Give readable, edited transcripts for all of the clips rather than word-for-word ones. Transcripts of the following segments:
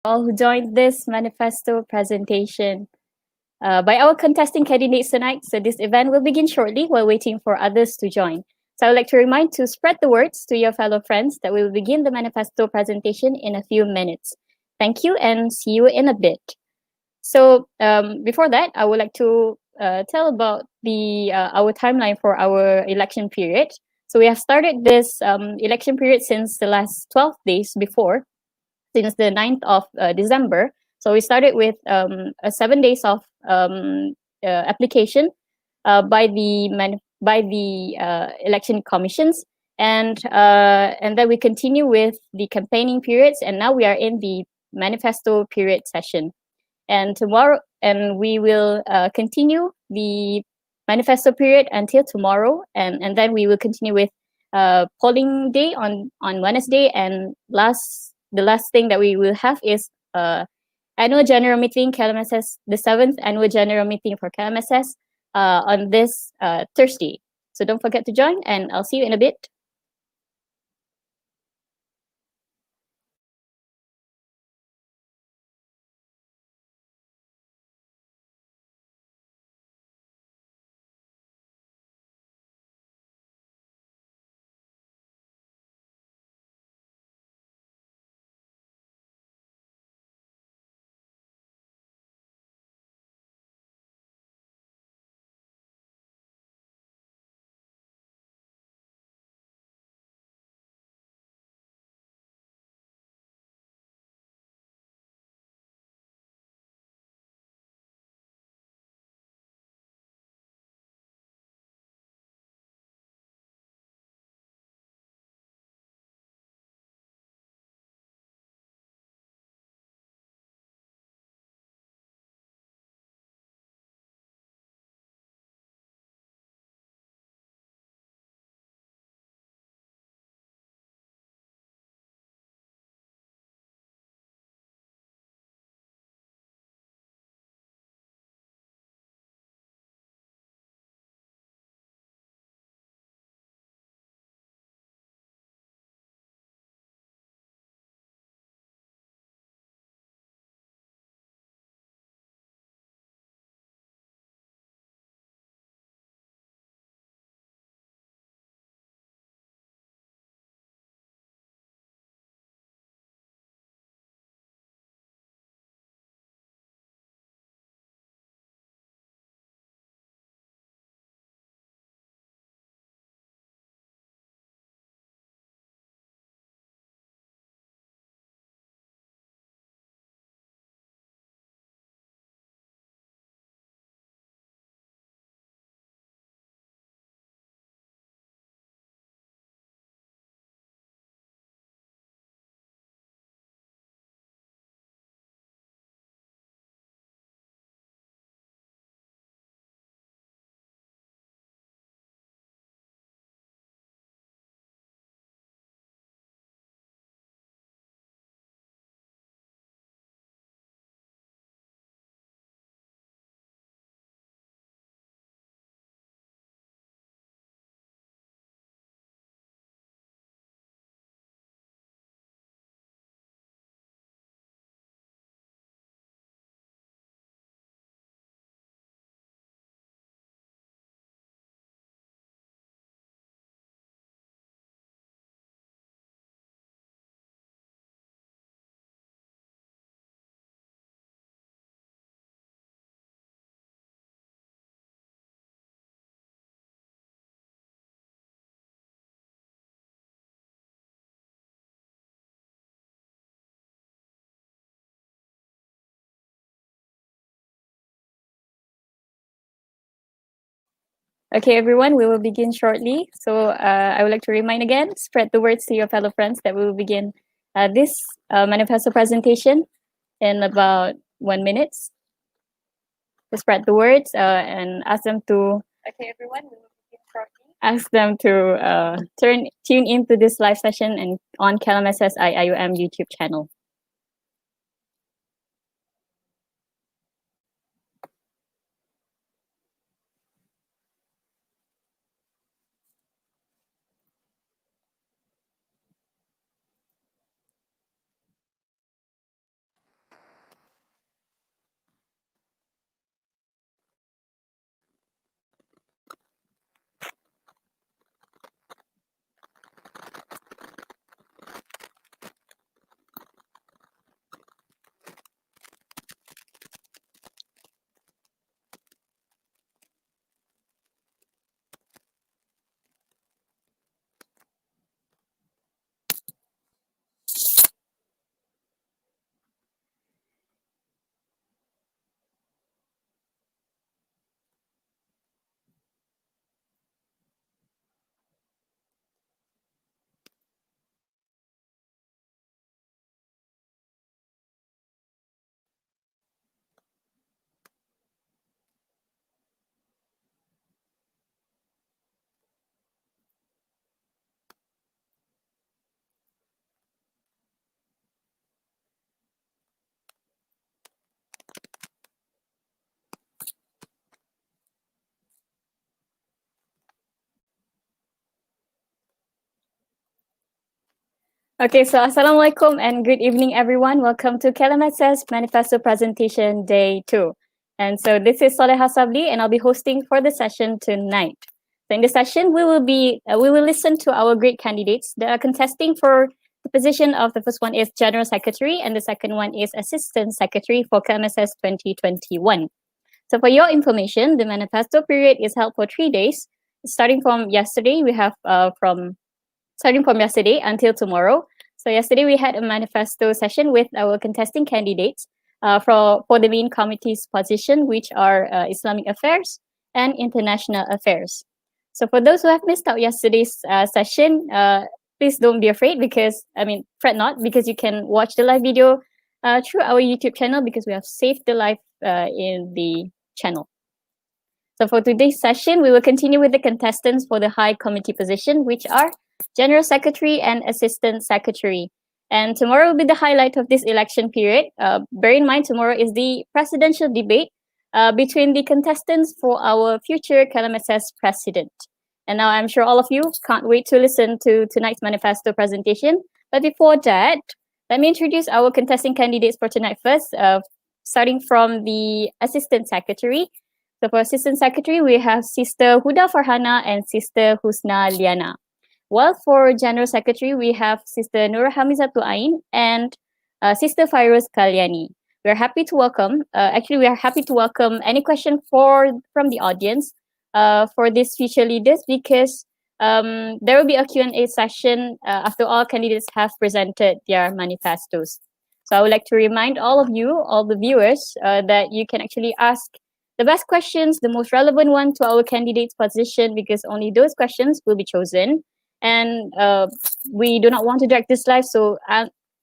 all who joined this manifesto presentation by our contesting candidates tonight. So this event will begin shortly while waiting for others to join. So I would like to remind to spread the words to your fellow friends that we will begin the manifesto presentation in a few minutes. Thank you and see you in a bit. So before that, I would like to tell about the our timeline for our election period. So we have started this election period since the last 12 days before, since the 9th of December. So we started with 7 days of application by the election commissions, and then we continue with the campaigning periods, and now we are in the manifesto period session. And tomorrow, and we will continue the manifesto period until tomorrow, and then we will continue with polling day on Wednesday, and the last thing that we will have is annual general meeting KLMSS, the 7th annual general meeting for KLMSS on this Thursday. So don't forget to join, and I'll see you in a bit. Okay, everyone, we will begin shortly. So I would like to remind again, spread the words to your fellow friends that we will begin this manifesto presentation in about 1 minute. To spread the words and ask them to. Okay, everyone, we will begin shortly. Ask them to tune into this live session and on KLMSS IIUM YouTube channel. Okay, so Assalamualaikum and good evening, everyone. Welcome to Klmss's Manifesto Presentation Day 2. And so this is Solehah Sabli, and I'll be hosting for the session tonight. So in the session, we will listen to our great candidates that are contesting for the position of the first one is General Secretary, and the second one is Assistant Secretary for Klmss 2021. So for your information, the manifesto period is held for 3 days, starting from yesterday. We have starting from yesterday until tomorrow. So yesterday we had a manifesto session with our contesting candidates for the main committee's position, which are Islamic Affairs and International Affairs. So for those who have missed out yesterday's session, please don't be afraid fret not, because you can watch the live video through our YouTube channel, because we have saved the live in the channel. So for today's session, we will continue with the contestants for the high committee position, which are General Secretary and Assistant Secretary. And tomorrow will be the highlight of this election period. Bear in mind, tomorrow is the presidential debate between the contestants for our future Klmss president. And now I'm sure all of you can't wait to listen to tonight's manifesto presentation. But before that, let me introduce our contesting candidates for tonight first, starting from the Assistant Secretary. So for Assistant Secretary, we have Sister Huda Farhana and Sister Husna Liyana. While for General Secretary, we have Sister Nurul Hamizatul Ain and Sister Fairuz Kalyani. We are happy to welcome any question from the audience for these future leaders, because there will be a Q&A session after all candidates have presented their manifestos. So I would like to remind all of you, all the viewers, that you can actually ask the best questions, the most relevant one to our candidate's position, because only those questions will be chosen. And we do not want to drag this live, so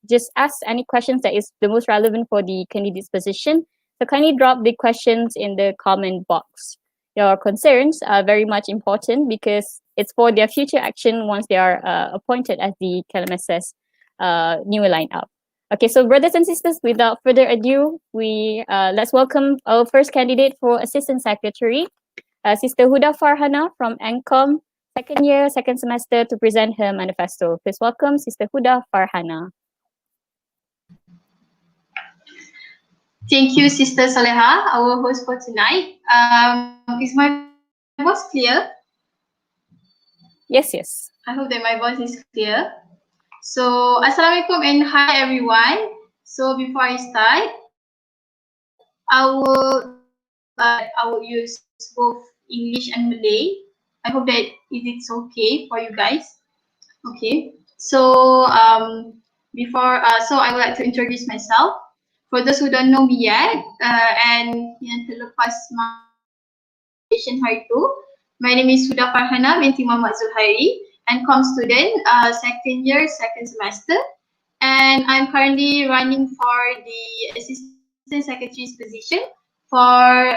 just ask any questions that is the most relevant for the candidate's position. So kindly drop the questions in the comment box. Your concerns are very much important, because it's for their future action once they are appointed as the Klmss new lineup. Okay, so brothers and sisters, without further ado, let's welcome our first candidate for Assistant Secretary, Sister Huda Farhana from NCOM, second year, second semester, to present her manifesto. Please welcome Sister Huda Farhana. Thank you, Sister Solehah, our host for tonight. Is my voice clear? Yes. I hope that my voice is clear. So, Assalamualaikum and hi everyone. So, before I start, I will use both English and Malay. I hope that it's okay for you guys. Okay. So, so I would like to introduce myself. For those who don't know me yet, and yang terlepas presentation hari tu, my name is Huda Farhana, binti Huda Zulkhairi, and student, second year, second semester, and I'm currently running for the Assistant Secretary's position for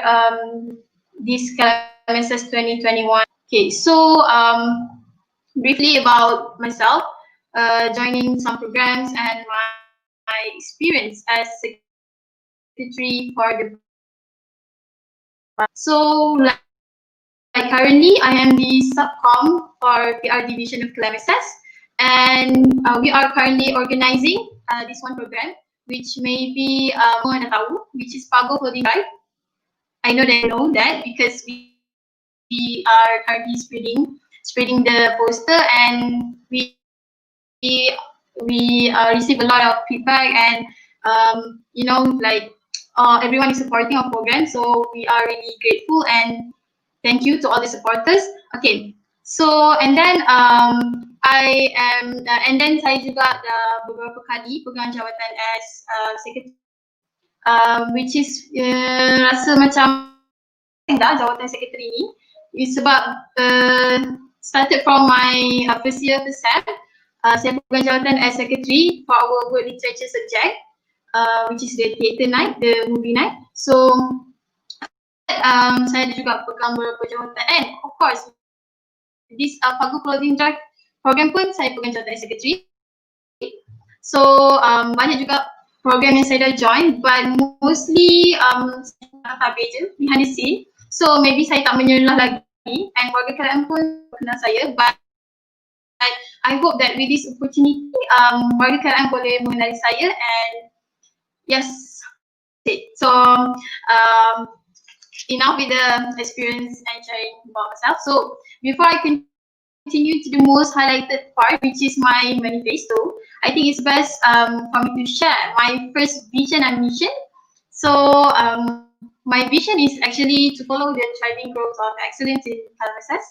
this Klmss 2021. Okay, so briefly about myself, joining some programs and my experience as secretary for the. So, like currently, I am the subcom for PR division of Klmss, and we are currently organizing this one program, which may be which is Pago Clothing Drive. I know they know that because we are currently spreading the poster, and we receive a lot of feedback, and everyone is supporting our program, so we are really grateful and thank you to all the supporters. Okay, so and then saya juga beberapa kali pegang jawatan as secretary, which is rasa macam jawatan secretary ni sebab started from my first year first sem, saya pegang jawatan as secretary for our word literature subject, which is the theatre night, the movie night. So saya juga pegang beberapa jawatan, and of course this Pago Clothing Drive program pun saya pegang jawatan secretary. So banyak juga program yang saya dah join, but mostly tabir je behind the scene. So maybe saya tak menyelulah lagi, and warga kalian pun kenal saya, but I hope that with this opportunity, warga KLM boleh mengenali saya and yes, so enough with the experience and sharing about myself. So before I continue to the most highlighted part, which is my manifesto, I think it's best for me to share my first vision and mission. So my vision is actually to follow the thriving growth of excellence in Klmss.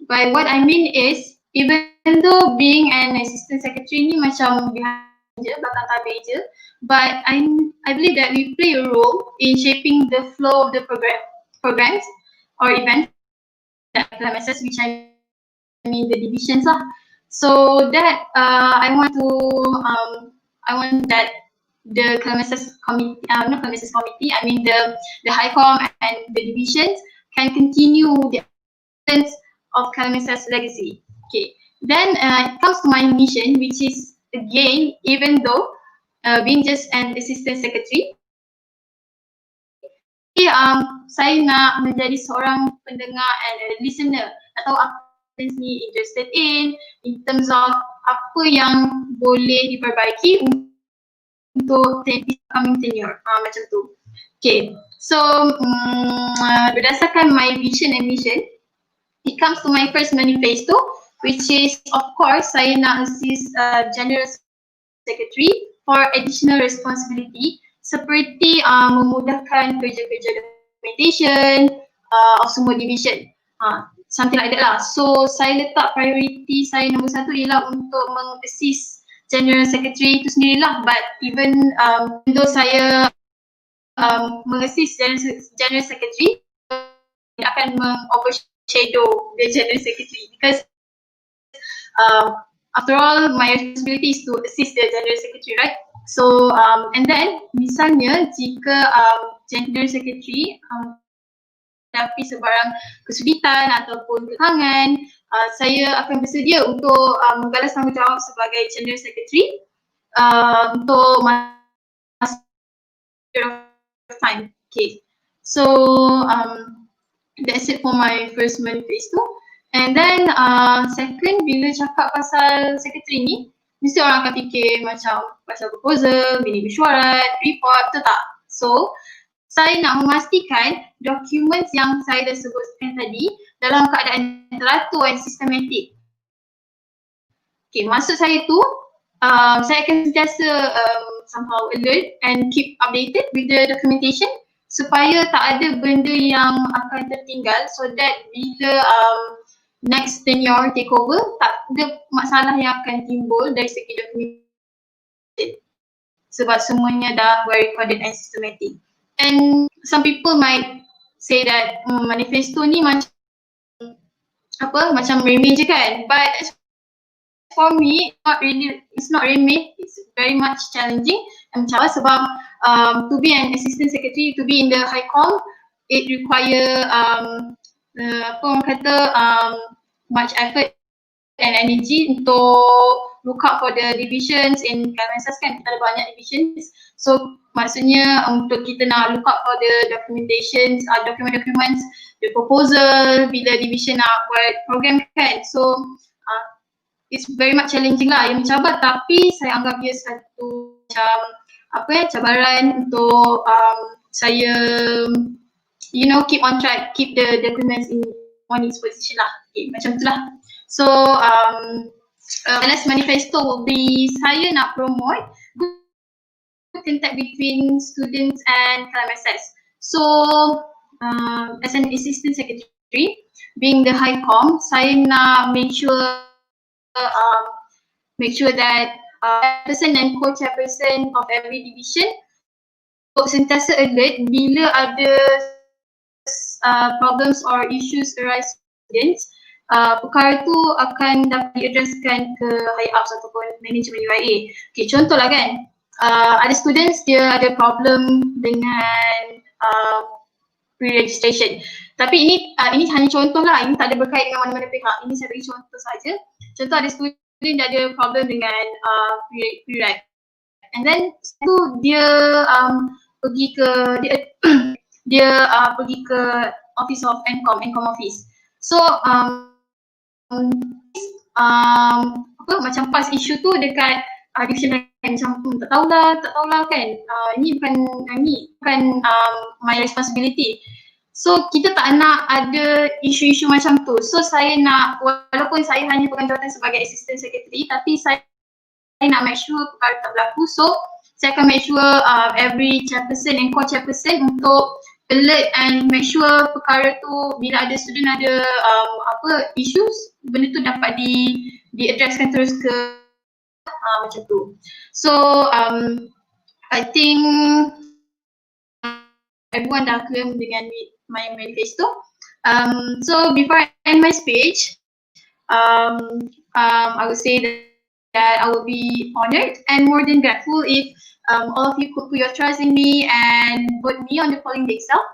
By what I mean is, even though being an assistant secretary ni macam behind je, belakang tabir je, but I believe that we play a role in shaping the flow of the programs or events at Klmss, which I mean the divisions lah. So that I want that the Klmss committee, not Klmss committee, I mean the HiCom and the divisions can continue the essence of Klmss legacy. Okay, then it comes to my mission, which is again, even though being just an assistant secretary, saya nak menjadi seorang pendengar and a listener atau apa yang ni interested in terms of apa yang boleh diperbaiki untuk coming tenure, macam tu. Okay, so berdasarkan my vision and mission, it comes to my first manifesto, which is of course saya nak assist General Secretary for additional responsibility seperti memudahkan kerja-kerja documentation of semua division, something like that lah. So saya letak priority saya nombor satu ialah untuk meng-assist General Secretary itu sendirilah, but even though saya meng-assist General Secretary, dia akan meng-overshadow the General Secretary because after all my responsibility is to assist the General Secretary, right? So and then misalnya jika General Secretary tapi sebarang kesulitan ataupun kekurangan, saya akan bersedia untuk menggalas tanggungjawab sebagai General Secretary untuk masa time. Okay, so that's it for my first manifesto. And then second, bila cakap pasal secretary ni, mesti orang akan fikir macam pasal proposal, bilik mesyuarat, report, betul tak? So saya nak memastikan dokumen yang saya dah sebutkan tadi dalam keadaan teratur dan sistematik. Okay, maksud saya tu, saya akan sentiasa somehow alert and keep updated with the documentation supaya tak ada benda yang akan tertinggal, so that bila next tenure takeover tak ada masalah yang akan timbul dari segi documentation sebab semuanya dah well recorded and systematic. And some people might say that manifesto ni macam macam remeh je kan, but for me it's not remeh, it's very much challenging and mencabar sebab to be an assistant secretary, to be in the HiCom, it require much effort and energy untuk look out for the divisions in Klmss kan, kita ada banyak divisions, so maksudnya untuk kita nak look out for the documentations, documents, the proposal, bila division nak buat program kan, so it's very much challenging lah, yang mencabar, tapi saya anggap dia satu macam cabaran untuk saya keep on track, keep the documents on its position lah. Okay, macam tu lah. So last manifesto will be saya nak promote good contact between students and Klmss. So as an assistant secretary, being the HiCom, saya nak make sure that person and co-chairperson of every division sentiasa alert bila ada problems or issues arise students. Perkara tu akan dapat diadreskan ke higher ups ataupun manajemen UIA. Okay, contohlah kan, ada students dia ada problem dengan pre-registration. Tapi ini hanya contoh lah, ini tak ada berkait dengan mana-mana pihak. Ini saya bagi contoh saja. Contoh ada student dia ada problem dengan pre-reg. And then dia pergi ke pergi ke office of NCOM office. So apa macam pas isu tu dekat division lain macam tak tahulah kan, ni bukan my responsibility. So kita tak nak ada isu-isu macam tu. So saya nak, walaupun saya hanya pegang jawatan sebagai assistant secretary, tapi saya nak make sure perkara tak berlaku. So saya akan make sure every chairperson and co-chairperson untuk alert and make sure perkara tu bila ada student ada issues, benda tu dapat di-addresskan terus ke macam tu. So I think everyone dah clear dengan my manifesto. So before I end my speech, I would say that I will be honored and more than grateful if all of you could put your trust in me and vote me on the polling day itself.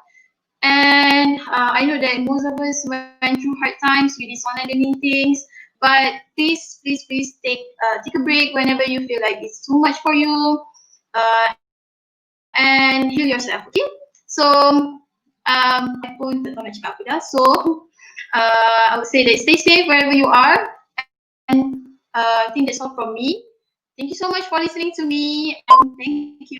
And I know that most of us went through hard times with these online learning things, but please take a break whenever you feel like it's too much for you, and heal yourself, okay? So I pun tak tahu nak cakap apa dah. So I would say that stay safe wherever you are, and I think that's all from me. Thank you so much for listening to me, and thank you.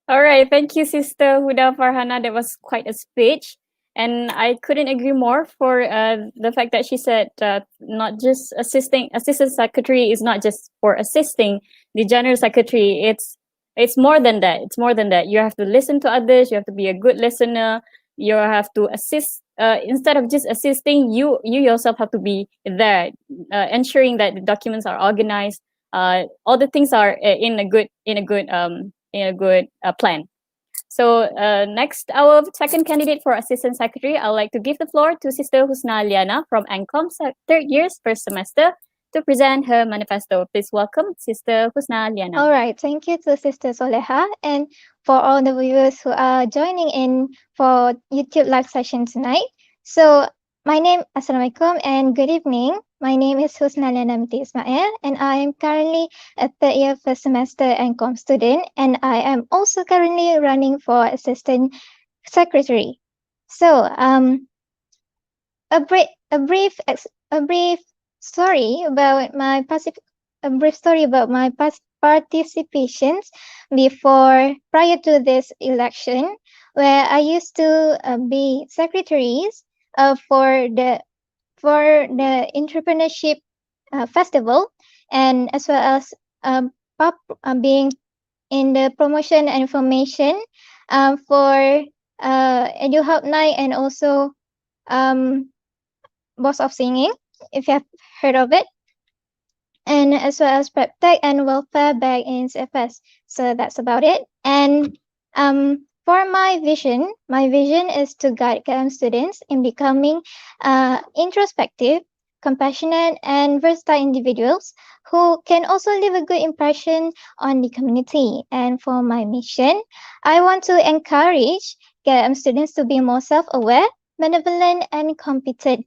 All right, thank you, Sister Huda Farhana. That was quite a speech, and I couldn't agree more for the fact that she said not just assistant secretary is not just for assisting the general secretary. It's more than that. It's more than that. You have to listen to others. You have to be a good listener. You have to assist. Instead of just assisting, you yourself have to be there, ensuring that the documents are organized. All the things are in a good plan. So next, our second candidate for assistant secretary, I'd like to give the floor to Sister Husna Liyana from NCOM third year's first semester to present her manifesto. Please welcome Sister Husna Liyana. All right, thank you to Sister Solehah and for all the viewers who are joining in for YouTube live session tonight. So my name, Assalamualaikum and good evening. My name is Husna Liyana binti Ismail and I am currently a third year first semester NCOM student and I am also currently running for assistant secretary. So a brief story about my participations prior to this election, where I used to be secretaries for the entrepreneurship festival, and as well as being in the promotion and information for Edu Hub Night and also Boss of Singing, if you have heard of it, and as well as prep tech and welfare back in CFS. So that's about it. And for my vision is to guide Klmss students in becoming introspective, compassionate, and versatile individuals who can also leave a good impression on the community. And for my mission, I want to encourage Klmss students to be more self-aware, benevolent, and competent.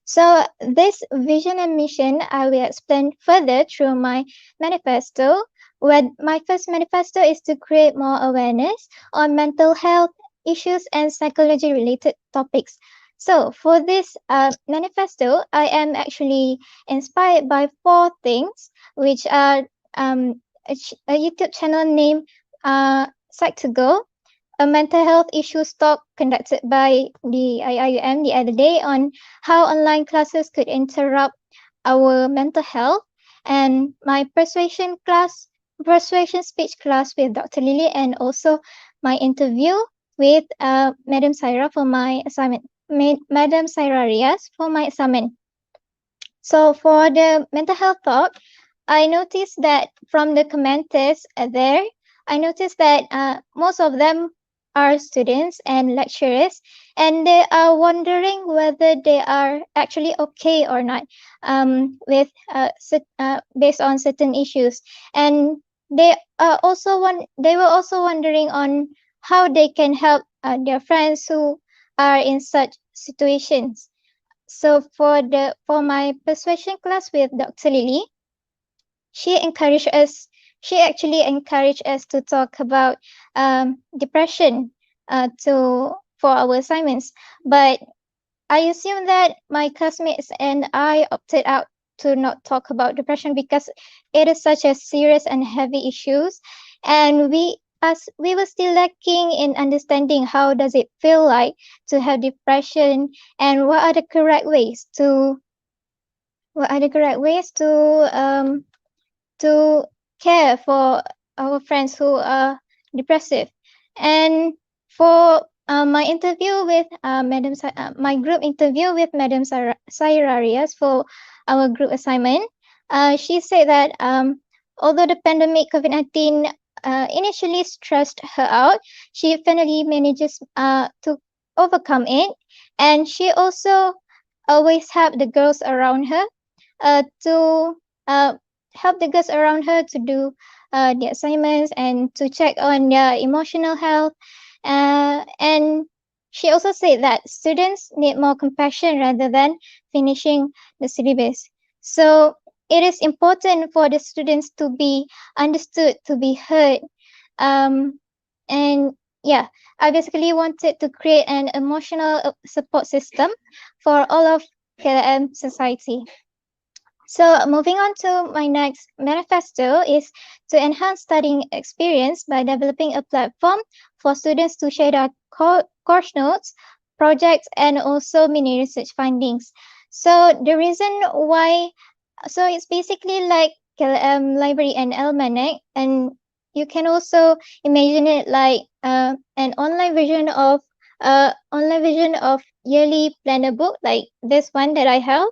So this vision and mission I will explain further through my manifesto, where my first manifesto is to create more awareness on mental health issues and psychology related topics. So for this manifesto, I am actually inspired by 4 things, which are a YouTube channel named Psych2Go, a mental health issues talk conducted by the IIUM the other day on how online classes could interrupt our mental health, and my persuasion speech class with Dr. Lily, and also my interview with Madam Saira for my assignment, Madam Saira Riaz for my assignment. So for the mental health talk, I noticed that from the commenters there, I noticed that most of them are students and lecturers, and they are wondering whether they are actually okay or not with based on certain issues, and they were also wondering on how they can help their friends who are in such situations. So for my persuasion class with Dr. Lily, she actually encouraged us to talk about depression for our assignments. But I assume that my classmates and I opted out to not talk about depression because it is such a serious and heavy issues, and we were still lacking in understanding how does it feel like to have depression, and what are the correct ways to care for our friends who are depressive. And for my interview with my group interview with Madam Sairarias for our group assignment, she said that although the pandemic COVID-19 initially stressed her out, she finally manages to overcome it, and she also always helped the girls around her to help the girls around her to do the assignments and to check on their emotional health. And she also said that students need more compassion rather than finishing the syllabus. So it is important for the students to be understood, to be heard. And yeah, I basically wanted to create an emotional support system for all of KLM society. So moving on to my next manifesto is to enhance studying experience by developing a platform for students to share their course notes, projects, and also mini research findings. So the reason why, so it's basically like library and almanac, and you can also imagine it like an online version of yearly planner book like this one that I have.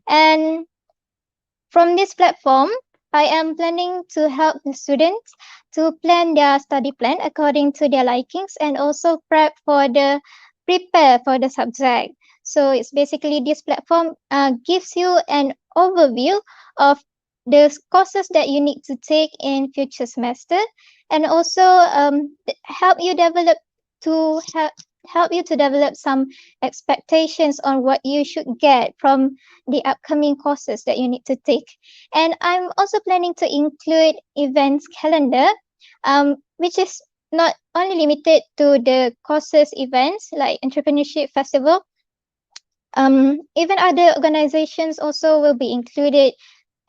And from this platform, I am planning to help the students to plan their study plan according to their likings and also prepare for the subject. So it's basically this platform gives you an overview of the courses that you need to take in future semester, and also help you develop to help you to develop some expectations on what you should get from the upcoming courses that you need to take. And I'm also planning to include events calendar, which is not only limited to the courses events like entrepreneurship festival. Even other organizations also will be included.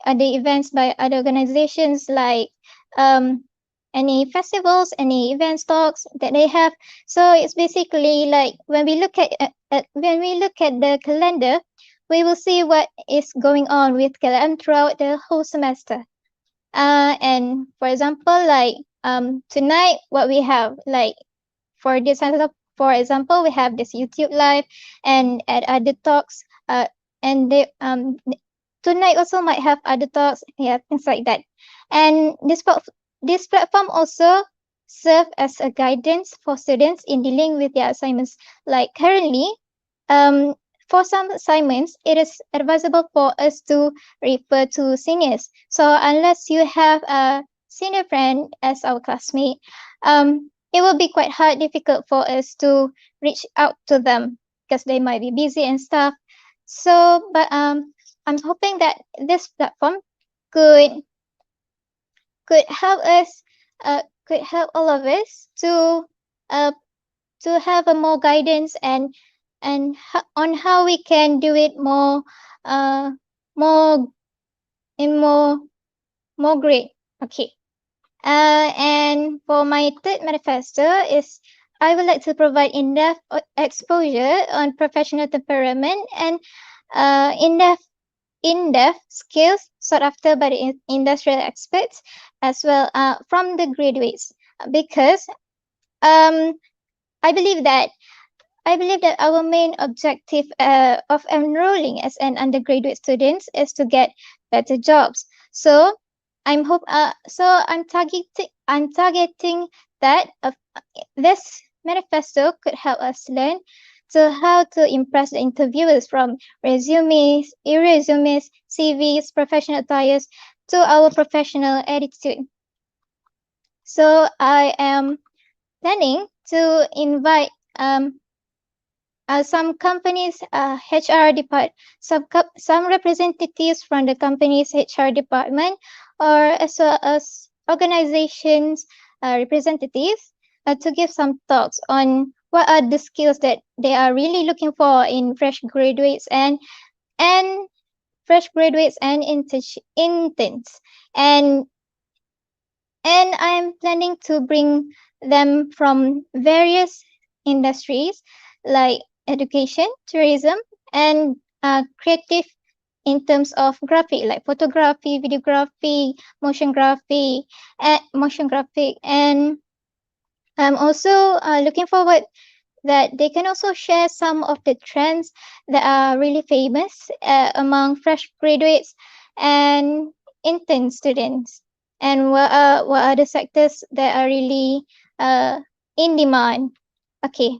Other events by other organizations like any festivals, any events talks that they have. So it's basically like when we look at the calendar, we will see what is going on with KLM throughout the whole semester. And for example, like tonight, what we have, like for this semester, for example, we have this YouTube live and at other talks, and they tonight also might have other talks, yeah, things like that. And this platform also serve as a guidance for students in dealing with their assignments. Like currently, for some assignments, it is advisable for us to refer to seniors. So unless you have a senior friend as our classmate, it will be quite difficult for us to reach out to them because they might be busy and stuff. So, but I'm hoping that this platform could help us, could help all of us to have a more guidance and on how we can do it more more great. Okay. And for my third manifesto is I would like to provide in-depth exposure on professional temperament and in-depth skills sought after by the industrial experts as well from the graduates, because I believe that our main objective of enrolling as an undergraduate student is to get better jobs. So I'm targeting that this manifesto could help us learn to how to impress the interviewers from resumes, e-resumes, CVs, professional attires to our professional attitude. So I am planning to invite some companies' HR department, some representatives from the company's HR department, or as well as organizations representatives to give some talks on what are the skills that they are really looking for in fresh graduates and fresh graduates and interns. And I'm planning to bring them from various industries like education, tourism, and creative in terms of graphic like photography, videography, motion graphic, and I'm also looking forward that they can also share some of the trends that are really famous among fresh graduates and intern students, and what are the sectors that are really in demand. Okay,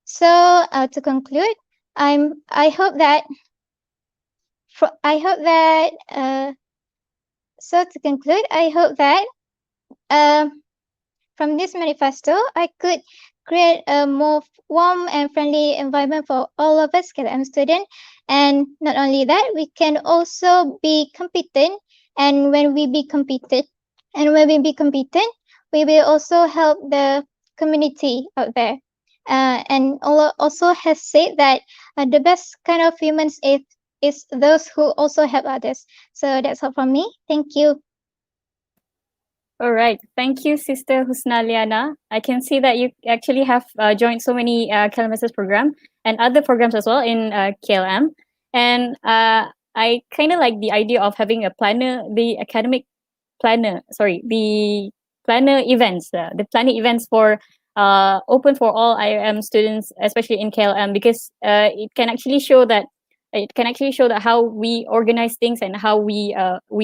so to conclude, I hope that I hope that so to conclude, I hope that uh, from this manifesto, I could create a more warm and friendly environment for all of us KLM students. And not only that, we can also be competent. And when we be competent, we will also help the community out there. And Allah also has said that the best kind of humans is those who also help others. So that's all from me. Thank you. All right. Thank you, Sister Husna Liyana. I can see that you actually have joined so many Klmss program and other programs as well in KLM. And I kind of like the idea of having a planner, the academic planner, the planner events, the planning events for open for all IOM students, especially in KLM, because it can actually show that how we organize things and how we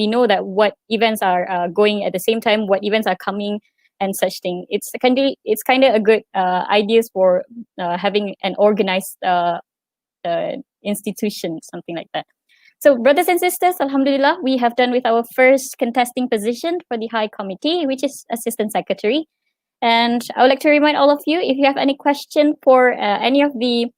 know that what events are going at the same time, what events are coming, and such thing. It's kind of a good ideas for having an organized institution, something like that. So, brothers and sisters, Alhamdulillah, we have done with our first contesting position for the High Committee, which is Assistant Secretary. And I would like to remind all of you, if you have any question for any of the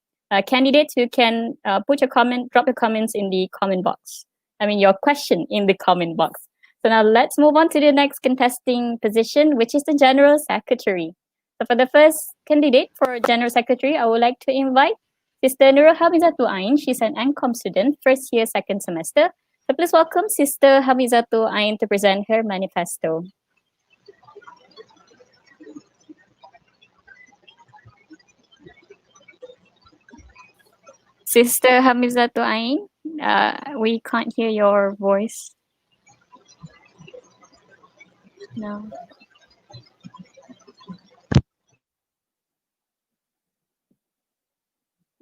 candidates, you can put your comment, drop your comments in the comment box. Your question in the comment box. So now let's move on to the next contesting position, which is the General Secretary. So for the first candidate for General Secretary, I would like to invite Sister Nurul Hamizatul Ain. She's an NCOM student, first year, second semester. So please welcome Sister Hamizatul Ain to present her manifesto. Sister Hamizatul Ain, we can't hear your voice. No.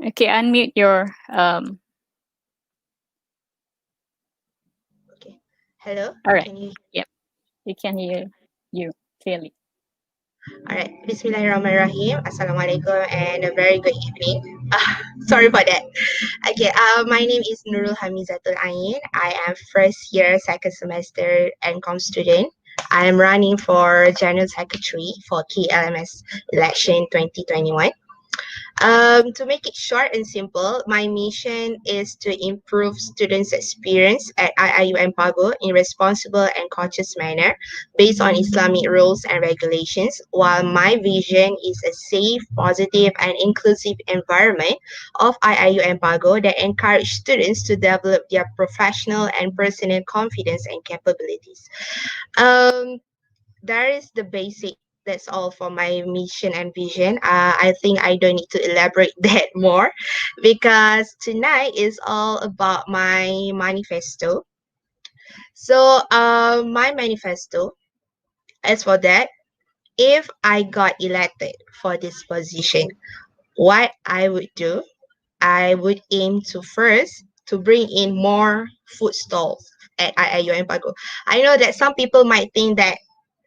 Okay, unmute your Okay. Hello. All right. Can you? Yep. We can hear you clearly. All right. Bismillahirrahmanirrahim. Assalamualaikum and a very good evening. Sorry for that. Okay. My name is Nurul Hamizatul Ain. I am first year, second semester NCOM student. I am running for General Secretary for KLMS election 2021. To make it short and simple, my mission is to improve students' experience at IIUM Pago in responsible and conscious manner based on Islamic rules and regulations, while my vision is a safe, positive, and inclusive environment of IIUM Pago that encourage students to develop their professional and personal confidence and capabilities. That is the basic. That's all for my mission and vision. I think I don't need to elaborate that more because tonight is all about my manifesto. So my manifesto, as for that, if I got elected for this position, what I would do, I would aim to first to bring in more food stalls at IIUM Pago. I know that some people might think that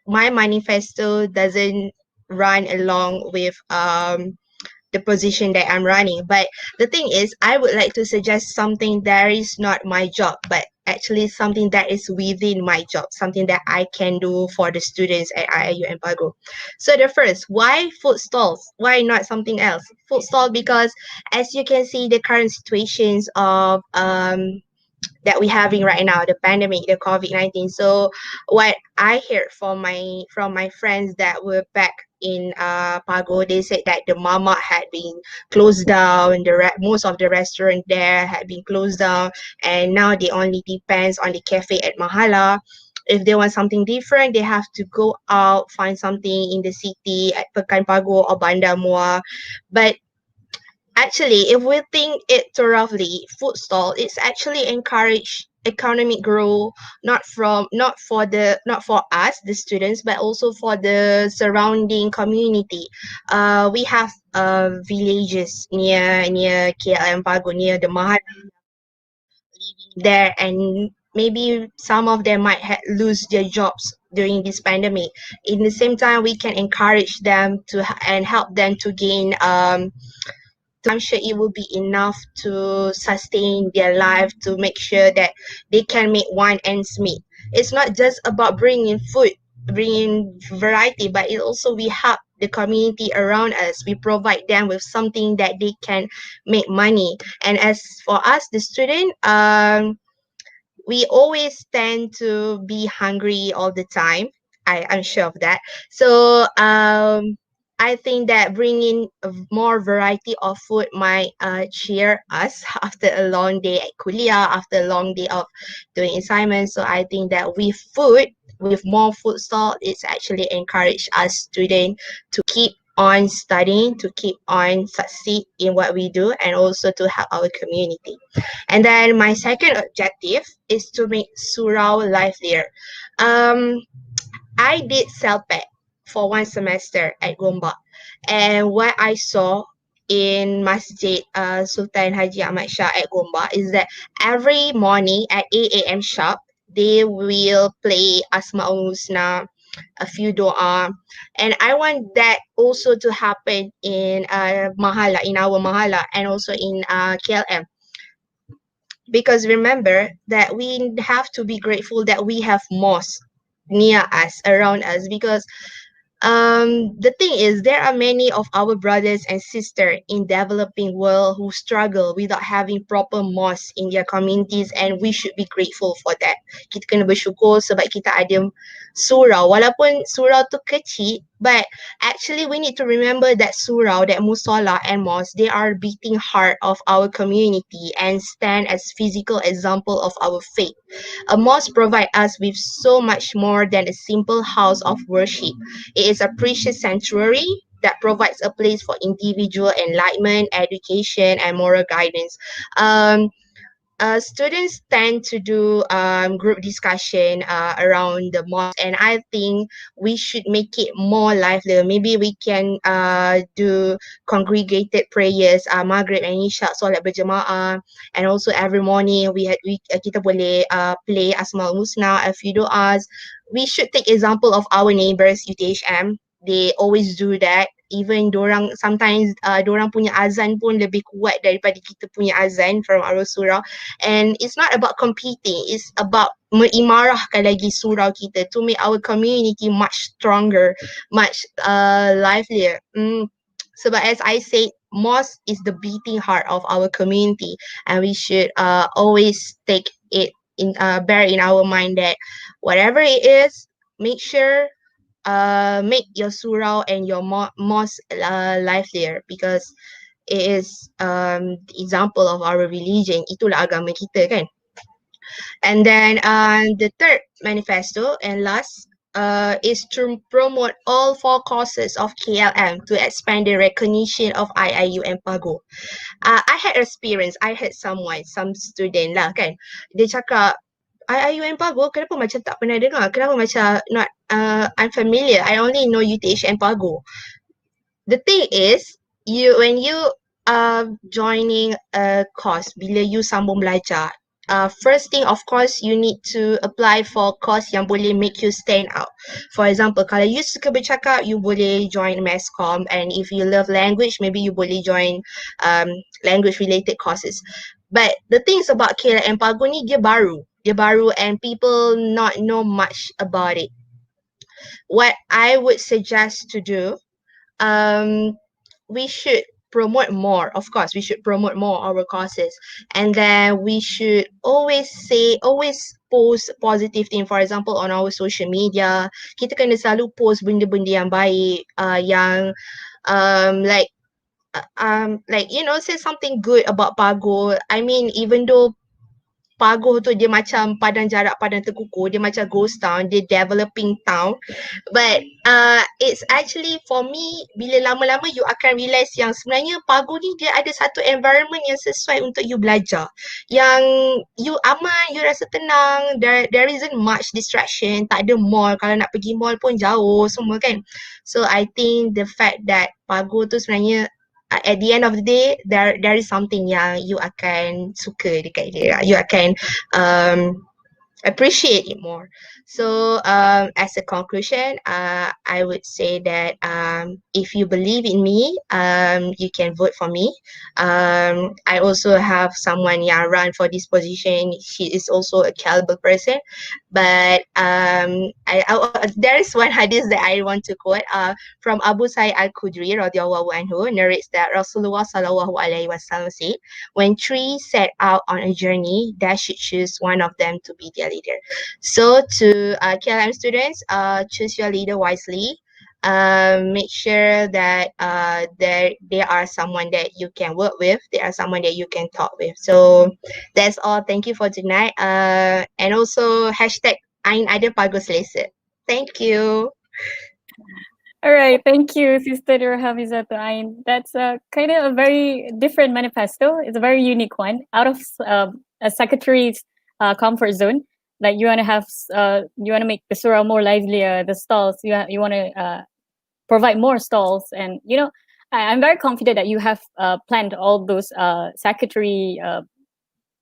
my manifesto doesn't run along with the position that I'm running. But the thing is, I would like to suggest something that is not my job, but actually something that is within my job, something that I can do for the students at IIU and Pago. So the first, why food stalls? Why not something else? Food stall because as you can see, the current situations of that we're having right now, the pandemic, the COVID-19. So what I heard from my friends that were back in Pago. They said that the mama had been closed down, most of the restaurant there had been closed down, and now they only depends on the cafe at Mahala. If they want something different, they have to go out, find something in the city at Pekan Pago or Bandar Muar. But actually, if we think it thoroughly, food stall it's actually encourage economic growth, not for us the students, but also for the surrounding community. We have villages near KLM Pago, near the Mahal there, and maybe some of them might lose their jobs during this pandemic. In the same time, we can encourage them and help them to gain I'm sure it will be enough to sustain their life, to make sure that they can make one ends meet. It's not just about bringing food, bringing variety, but it also we help the community around us. We provide them with something that they can make money. And as for us, the student, we always tend to be hungry all the time. I'm sure of that. So I think that bringing more variety of food might cheer us after a long day at Kulliyyah, after a long day of doing assignments. So I think that with food, with more food stall, it's actually encourage us students to keep on studying, to keep on succeed in what we do, and also to help our community. And then my second objective is to make surau livelier. I did CELPEC for one semester at Gombak, and what I saw in Masjid Sultan Haji Ahmad Shah at Gombak is that every morning at 8 a.m. sharp, they will play Asma'ul Husna, a few doa, and I want that also to happen in Mahala, in our Mahala, and also in KLM. Because remember that we have to be grateful that we have mosques near us, around us, because the thing is there are many of our brothers and sisters in developing world who struggle without having proper mosques in their communities, and we should be grateful for that. Kita kena bersyukur sebab kita ada surau, walaupun surau tu kecil, but actually we need to remember that surau, that musalla and mosque, they are beating heart of our community and stand as physical example of our faith. A mosque provides us with so much more than a simple house of worship. It is a precious sanctuary that provides a place for individual enlightenment, education, and moral guidance. Students tend to do group discussion around the mosque, and I think we should make it more lively. Maybe we can do congregated prayers, Maghrib and Isha, solat berjemaah, and also every morning kita boleh play Asmaul Husna, a few du'as. We should take example of our neighbors UTHM. They always do that. Even dorang sometimes dorang punya azan pun lebih kuat daripada kita punya azan from our surau. And it's not about competing, it's about mengimarahkan lagi surau kita to make our community much stronger, much livelier. Sebab as I said, mosque is the beating heart of our community, and we should always take it in bear in our mind that whatever it is, make sure make your surau and your mosque livelier, because it is the example of our religion. Itulah agama kita kan. And then the third manifesto and last is to promote all 4 courses of KLM to expand the recognition of IIU and Pago. I had experience, I heard some student lah kan, dia cakap IIU and Pago kenapa macam tak pernah dengar, kenapa macam not unfamiliar, I only know UTH and Pago. The thing is, when you joining a course, bila you sambung belajar, first thing of course you need to apply for course yang boleh make you stand out. For example, kalau you suka bercakap, you boleh join mass comm, and if you love language, maybe you boleh join language related courses. But the things about KL and Pago ni dia baru, and people not know much about it. What I would suggest to do, we should promote more. Of course, we should promote more our courses, and then we should always post positive thing. For example, on our social media, kita kena selalu post benda-benda yang baik, yang like say something good about Pago. I mean, even though Pago tu dia macam padang jarak, padang terkukur, dia macam ghost town, dia developing town, but it's actually for me, bila lama-lama you akan realise yang sebenarnya Pago ni dia ada satu environment yang sesuai untuk you belajar, yang you aman, you rasa tenang, there isn't much distraction, tak ada mall, kalau nak pergi mall pun jauh semua kan. So I think the fact that Pago tu sebenarnya at the end of the day, there is something yang you akan suka dekat dia. You akan appreciate it more. So as a conclusion, I would say that if you believe in me, you can vote for me. I also have someone yang run for this position. She is also a caliber person, but there is one hadith that I want to quote from Abu Sa'id al-Khudri radhiyallahu anhu, narrates that Rasulullah sallallahu alaihi wasallam said, when three set out on a journey, they should choose one of them to be their leader. So to KLM students, choose your leader wisely. Make sure that they are someone that you can work with, they are someone that you can talk with. So that's all. Thank you for tonight. And also hashtag Ain ada Pago selesa. Thank you. All right, thank you, Sister Nurul Hamizatul Ain. That's kind of a very different manifesto. It's a very unique one, out of a secretary's comfort zone. Like you want to have, you want to make the surah more livelier, the stalls, you want to provide more stalls. And, you know, I'm very confident that you have planned all those secretary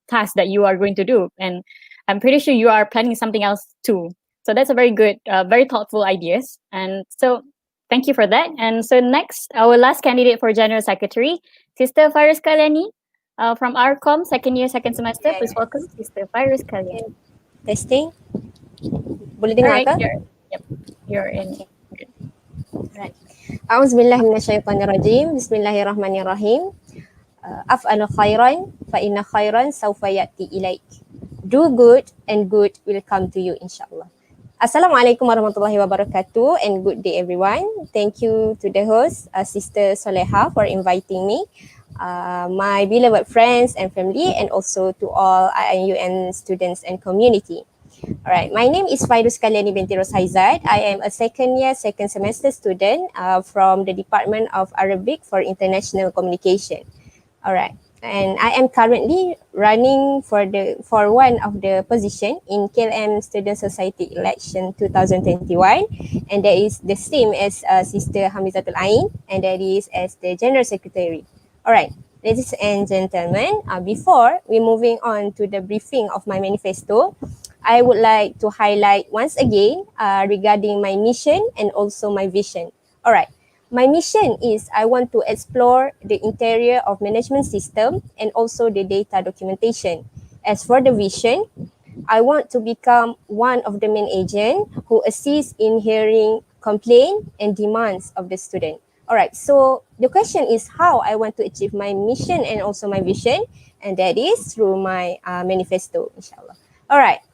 tasks that you are going to do. And I'm pretty sure you are planning something else too. So that's a very good, very thoughtful ideas. And so thank you for that. And so next, our last candidate for General Secretary, Sister Fairuz Kalyani from RCOM, second year, second semester. Please welcome Sister Fairuz Kalyani. Testing. Boleh dengar ke? You're in. Okay. Right. A'udzubillahi minasyaitonirrajim. Bismillahirrahmanirrahim. Af'alu khairan fa inna khairan sawfa ya'ti ilaik. Do good and good will come to you insyaAllah. Assalamualaikum warahmatullahi wabarakatuh and good day everyone. Thank you to the host, Sister Solehah, for inviting me. My beloved friends and family, and also to all IIUN students and community. Alright, my name is Fairuz Kalyani binti Roshaizad. I am a second year, second semester student from the Department of Arabic for International Communication. Alright, and I am currently running for one of the position in KLM Student Society election 2021, and that is the same as Sister Hamizatul Ain, and that is as the General Secretary. Alright, ladies and gentlemen, before we moving on to the briefing of my manifesto, I would like to highlight once again regarding my mission and also my vision. Alright, my mission is I want to explore the interior of management system and also the data documentation. As for the vision, I want to become one of the main agents who assists in hearing complaints and demands of the student. Alright, so the question is how I want to achieve my mission and also my vision, and that is through my manifesto, inshallah. Alright,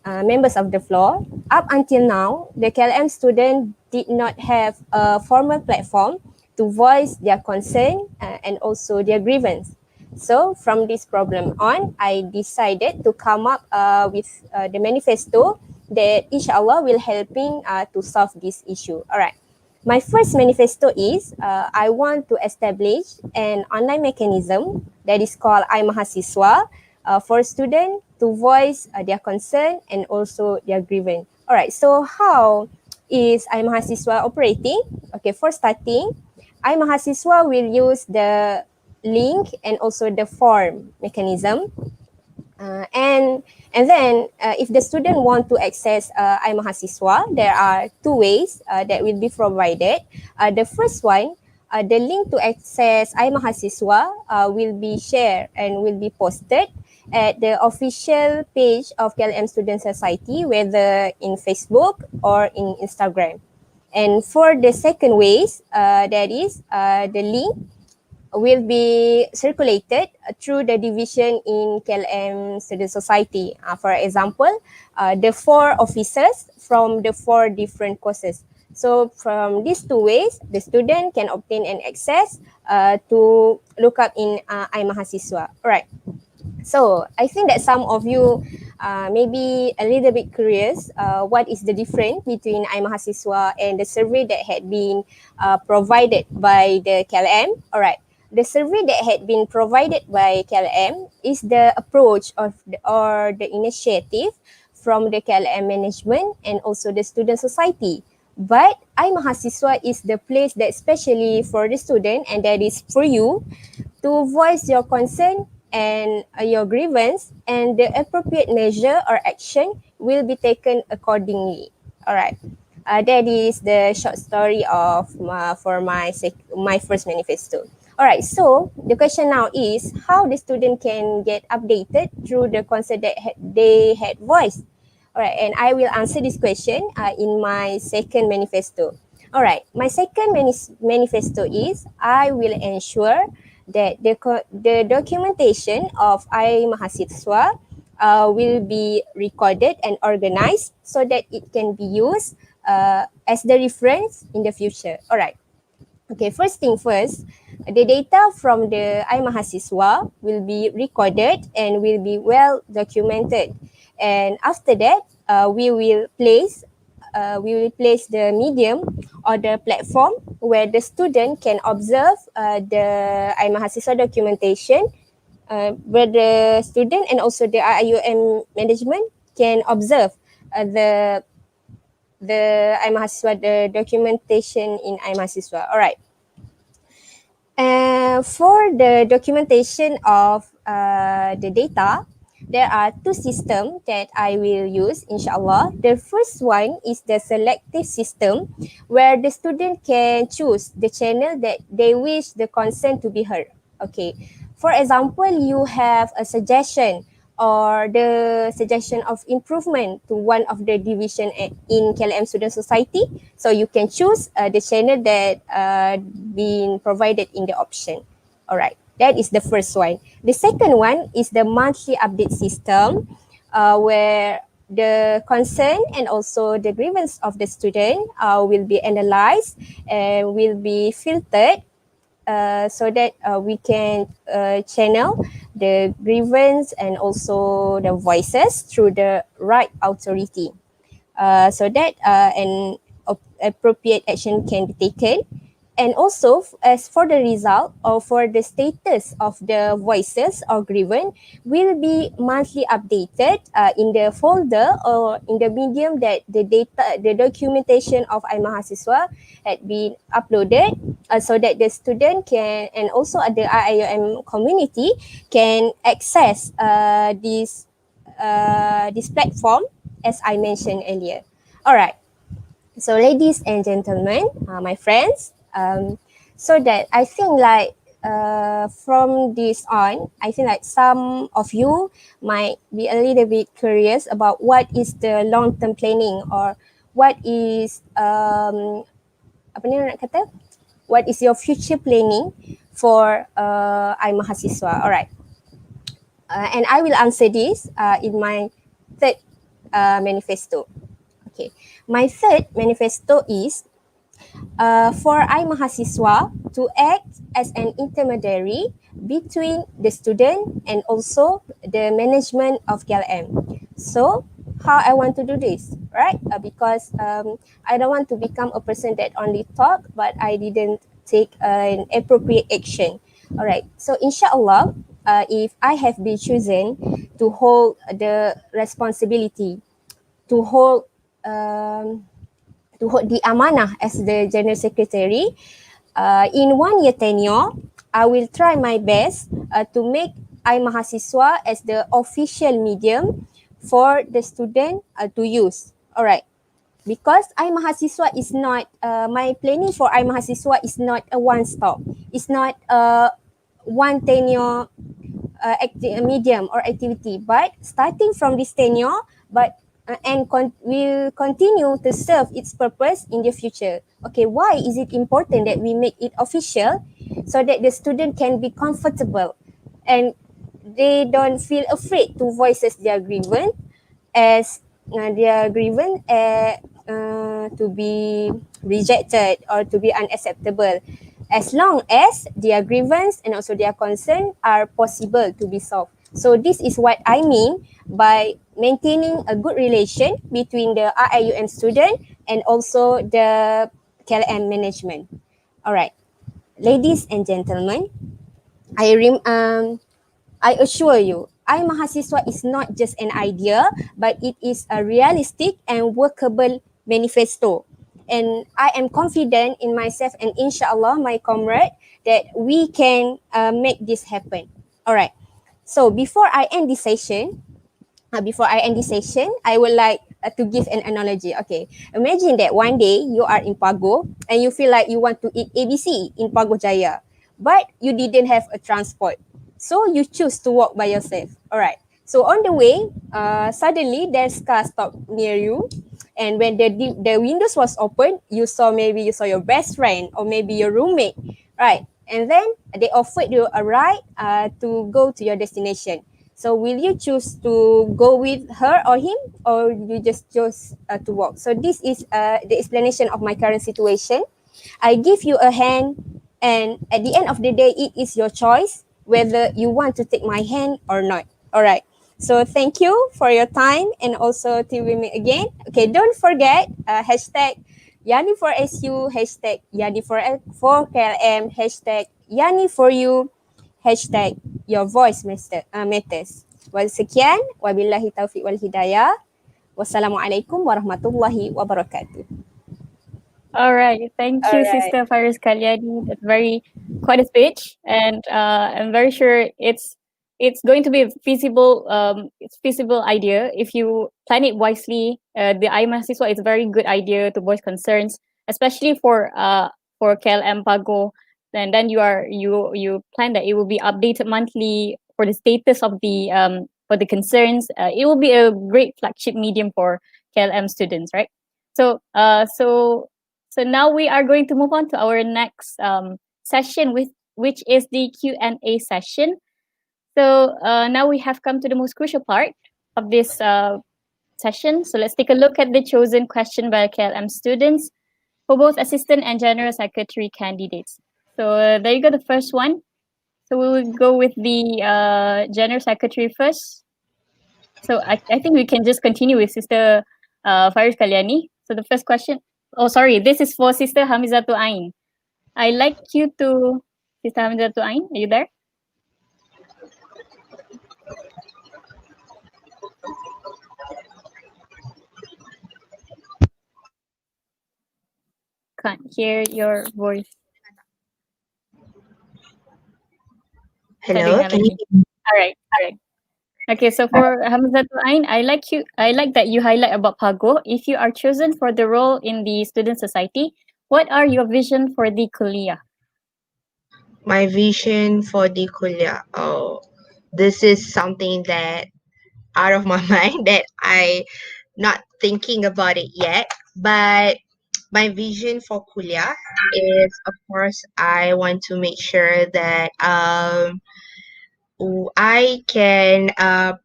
members of the floor, up until now, the KLM student did not have a formal platform to voice their concern and also their grievance. So from this problem on, I decided to come up with the manifesto that inshallah will helping to solve this issue. Alright. My first manifesto is I want to establish an online mechanism that is called iMahasiswa for students to voice their concern and also their grievance. Alright, so how is iMahasiswa operating? Okay, for starting, iMahasiswa will use the link and also the form mechanism. And then if the student want to access iMahasiswa, there are two ways that will be provided. The first one, the link to access iMahasiswa will be shared and will be posted at the official page of KLM Student Society, whether in Facebook or in Instagram. And for the second ways, that is the link will be circulated through the division in KLM Student Society. For example, the 4 officers from the 4 different courses. So from these 2 ways, the student can obtain an access to look up in iMahasiswa. Alright. So I think that some of you may be a little bit curious what is the difference between iMahasiswa and the survey that had been provided by the KLM. Alright, the survey that had been provided by KLM is the approach of or the initiative from the KLM management and also the student society. But iMahasiswa is the place that especially for the student, and that is for you to voice your concern and your grievance, and the appropriate measure or action will be taken accordingly. All right. That is the short story of for my first manifesto. All right. So the question now is how the student can get updated through the concern that they had voiced. All right, and I will answer this question in my second manifesto. All right, my second manifesto is I will ensure that the documentation of iMahasiswa will be recorded and organized so that it can be used as the reference in the future. All right. Okay, first thing first, the data from the iMahasiswa will be recorded and will be well documented. And after that, we will place the medium or the platform where the student can observe the iMahasiswa documentation, where the student and also the IUM management can observe the iMahasiswa, the documentation in iMahasiswa. All right. For the documentation of the data, there are 2 systems that I will use, inshallah. The first one is the selective system, where the student can choose the channel that they wish the consent to be heard. Okay. For example, you have a suggestion or the suggestion of improvement to one of the division in KLM Student Society. So you can choose the channel that been provided in the option. All right, that is the first one. The second one is the monthly update system, where the concern and also the grievance of the student will be analyzed and will be filtered so that we can channel the grievance and also the voices through the right authority, so that an appropriate action can be taken. And also, as for the result or for the status of the voices or grievance will be monthly updated in the folder or in the medium that the data, the documentation of iMahasiswa had been uploaded, so that the student can and also the IIM community can access this platform as I mentioned earlier. All right. So ladies and gentlemen, my friends, so that I think like from this on, I think like some of you might be a little bit curious about what is the long-term planning or what is apa ni nak kata? What is your future planning for iMahasiswa? Alright, and I will answer this in my third manifesto. Okay, my third manifesto is for iMahasiswa to act as an intermediary between the student and also the management of KLM. So how I want to do this, right? Because I don't want to become a person that only talk but I didn't take an appropriate action. All right, so inshallah, if I have been chosen to hold the responsibility, to hold the amanah as the General Secretary, in 1 year tenure, I will try my best to make iMahasiswa as the official medium for the student to use. All right, because iMahasiswa is not, my planning for iMahasiswa is not a one-stop. It's not a one tenure medium or activity, but starting from this tenure, but will continue to serve its purpose in the future. Okay, why is it important that we make it official? so that the student can be comfortable and they don't feel afraid to voices their grievance as to be rejected or to be unacceptable, as long as their grievance and also their concern are possible to be solved. So this is what I mean by maintaining a good relation between the RIUM student and also the KLM management. All right, ladies and gentlemen, I assure you, I Mahasiswa is not just an idea, but it is a realistic and workable manifesto. And I am confident in myself and inshallah my comrade that we can make this happen. All right. So before I end this session, I would like to give an analogy. Okay, imagine that one day you are in Pago and you feel like you want to eat ABC in Pago Jaya, but you didn't have a transport. So you choose to walk by yourself. All right. So on the way, suddenly there's car stop near you. And when the windows was open, you saw your best friend or maybe your roommate, right? And then they offered you a ride to go to your destination. So will you choose to go with her or him, or you just chose to walk? So this is the explanation of my current situation. I give you a hand, and at the end of the day, it is your choice whether you want to take my hand or not. All right. So thank you for your time and also till we meet again. Okay, don't forget hashtag Yani for SU, hashtag Yani for KLM, hashtag Yani for you, hashtag your voice matters. Sekian, wabillahi taufiq wal hidayah. Wassalamualaikum warahmatullahi wabarakatuh. All right. Thank you, Sister Fairuz Kalyani. That's quite a speech, and I'm very sure it's going to be a feasible idea if you plan it wisely. The iMahasiswa is a very good idea to voice concerns, especially for KLM Pago. And then you plan that it will be updated monthly for the status of the for the concerns. It will be a great flagship medium for KLM students, right? So now we are going to move on to our next session, which is the Q&A session. So now we have come to the most crucial part of this session. So let's take a look at the chosen question by KLM students for both assistant and general secretary candidates. So there you go, the first one. So we will go with the general secretary first. So I think we can just continue with Sister Fairuz Kalyani. So the first question, this is for Sister Hamizatul Ain. I'd like you to, Sister Hamizatul Ain, are you there? Can't hear your voice. Hello, can you hear me? All right. Okay, so for Hamizatul Ain, I like that you highlight about Pago. If you are chosen for the role in the student society, what are your vision for the Kulliyyah? My vision for the Kulliyyah. Oh, this is something that out of my mind that I not thinking about it yet. But my vision for Kulliyyah is, of course, I want to make sure that I can